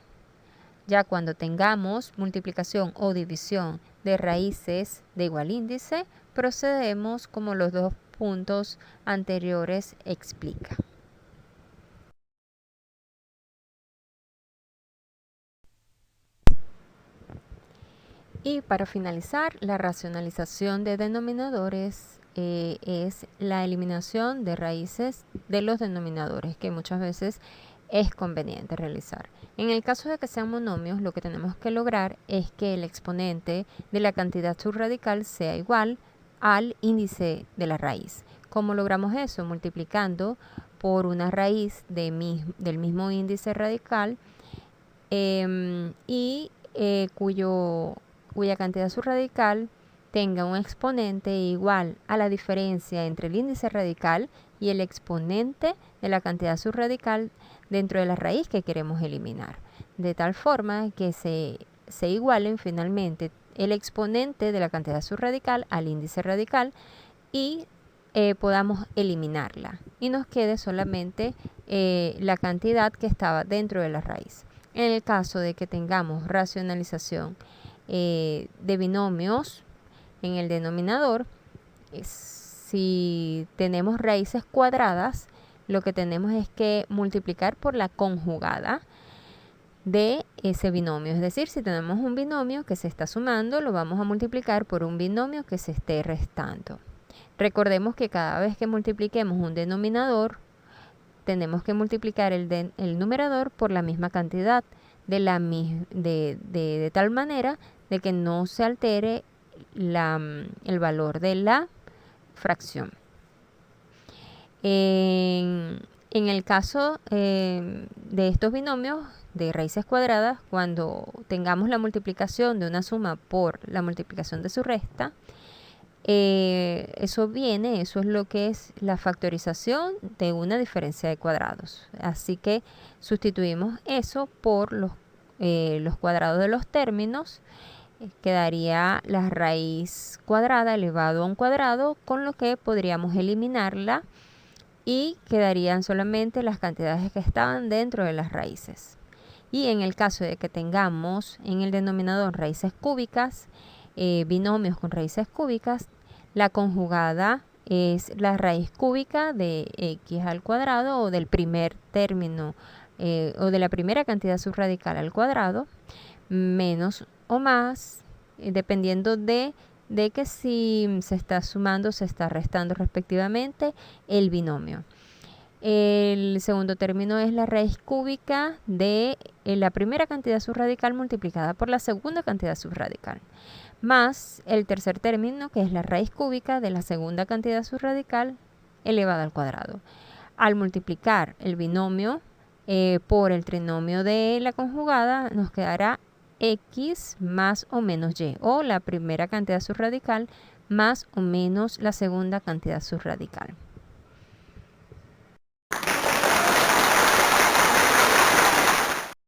Ya cuando tengamos multiplicación o división de raíces de igual índice, procedemos como los 2 puntos anteriores explica. Y para finalizar, la racionalización de denominadores es la eliminación de raíces de los denominadores, que muchas veces es conveniente realizar. En el caso de que sean monomios, lo que tenemos que lograr es que el exponente de la cantidad subradical sea igual al índice de la raíz. ¿Cómo logramos eso? Multiplicando por una raíz del mismo índice radical cuya cantidad subradical tenga un exponente igual a la diferencia entre el índice radical y el exponente de la cantidad subradical dentro de la raíz que queremos eliminar, de tal forma que se igualen finalmente el exponente de la cantidad subradical al índice radical y podamos eliminarla y nos quede solamente la cantidad que estaba dentro de la raíz. En el caso de que tengamos racionalización de binomios en el denominador, si tenemos raíces cuadradas, lo que tenemos es que multiplicar por la conjugada de ese binomio. Es decir, si tenemos un binomio que se está sumando, lo vamos a multiplicar por un binomio que se esté restando. Recordemos que cada vez que multipliquemos un denominador, tenemos que multiplicar el numerador por la misma cantidad, de tal manera de que no se altere el valor de la fracción. En el caso de estos binomios de raíces cuadradas, cuando tengamos la multiplicación de una suma por la multiplicación de su resta, eso es lo que es la factorización de una diferencia de cuadrados. Así que sustituimos eso por los cuadrados de los términos. Quedaría la raíz cuadrada elevado a un cuadrado, con lo que podríamos eliminarla y quedarían solamente las cantidades que estaban dentro de las raíces. Y en el caso de que tengamos en el denominador raíces cúbicas, binomios con raíces cúbicas, la conjugada es la raíz cúbica de x al cuadrado, o del primer término o de la primera cantidad subradical al cuadrado, menos o más, dependiendo de que si se está sumando o se está restando respectivamente el binomio. El segundo término es la raíz cúbica de la primera cantidad subradical multiplicada por la segunda cantidad subradical, más el tercer término, que es la raíz cúbica de la segunda cantidad subradical elevada al cuadrado. Al multiplicar el binomio por el trinomio de la conjugada, nos quedará x más o menos y, o la primera cantidad subradical más o menos la segunda cantidad subradical.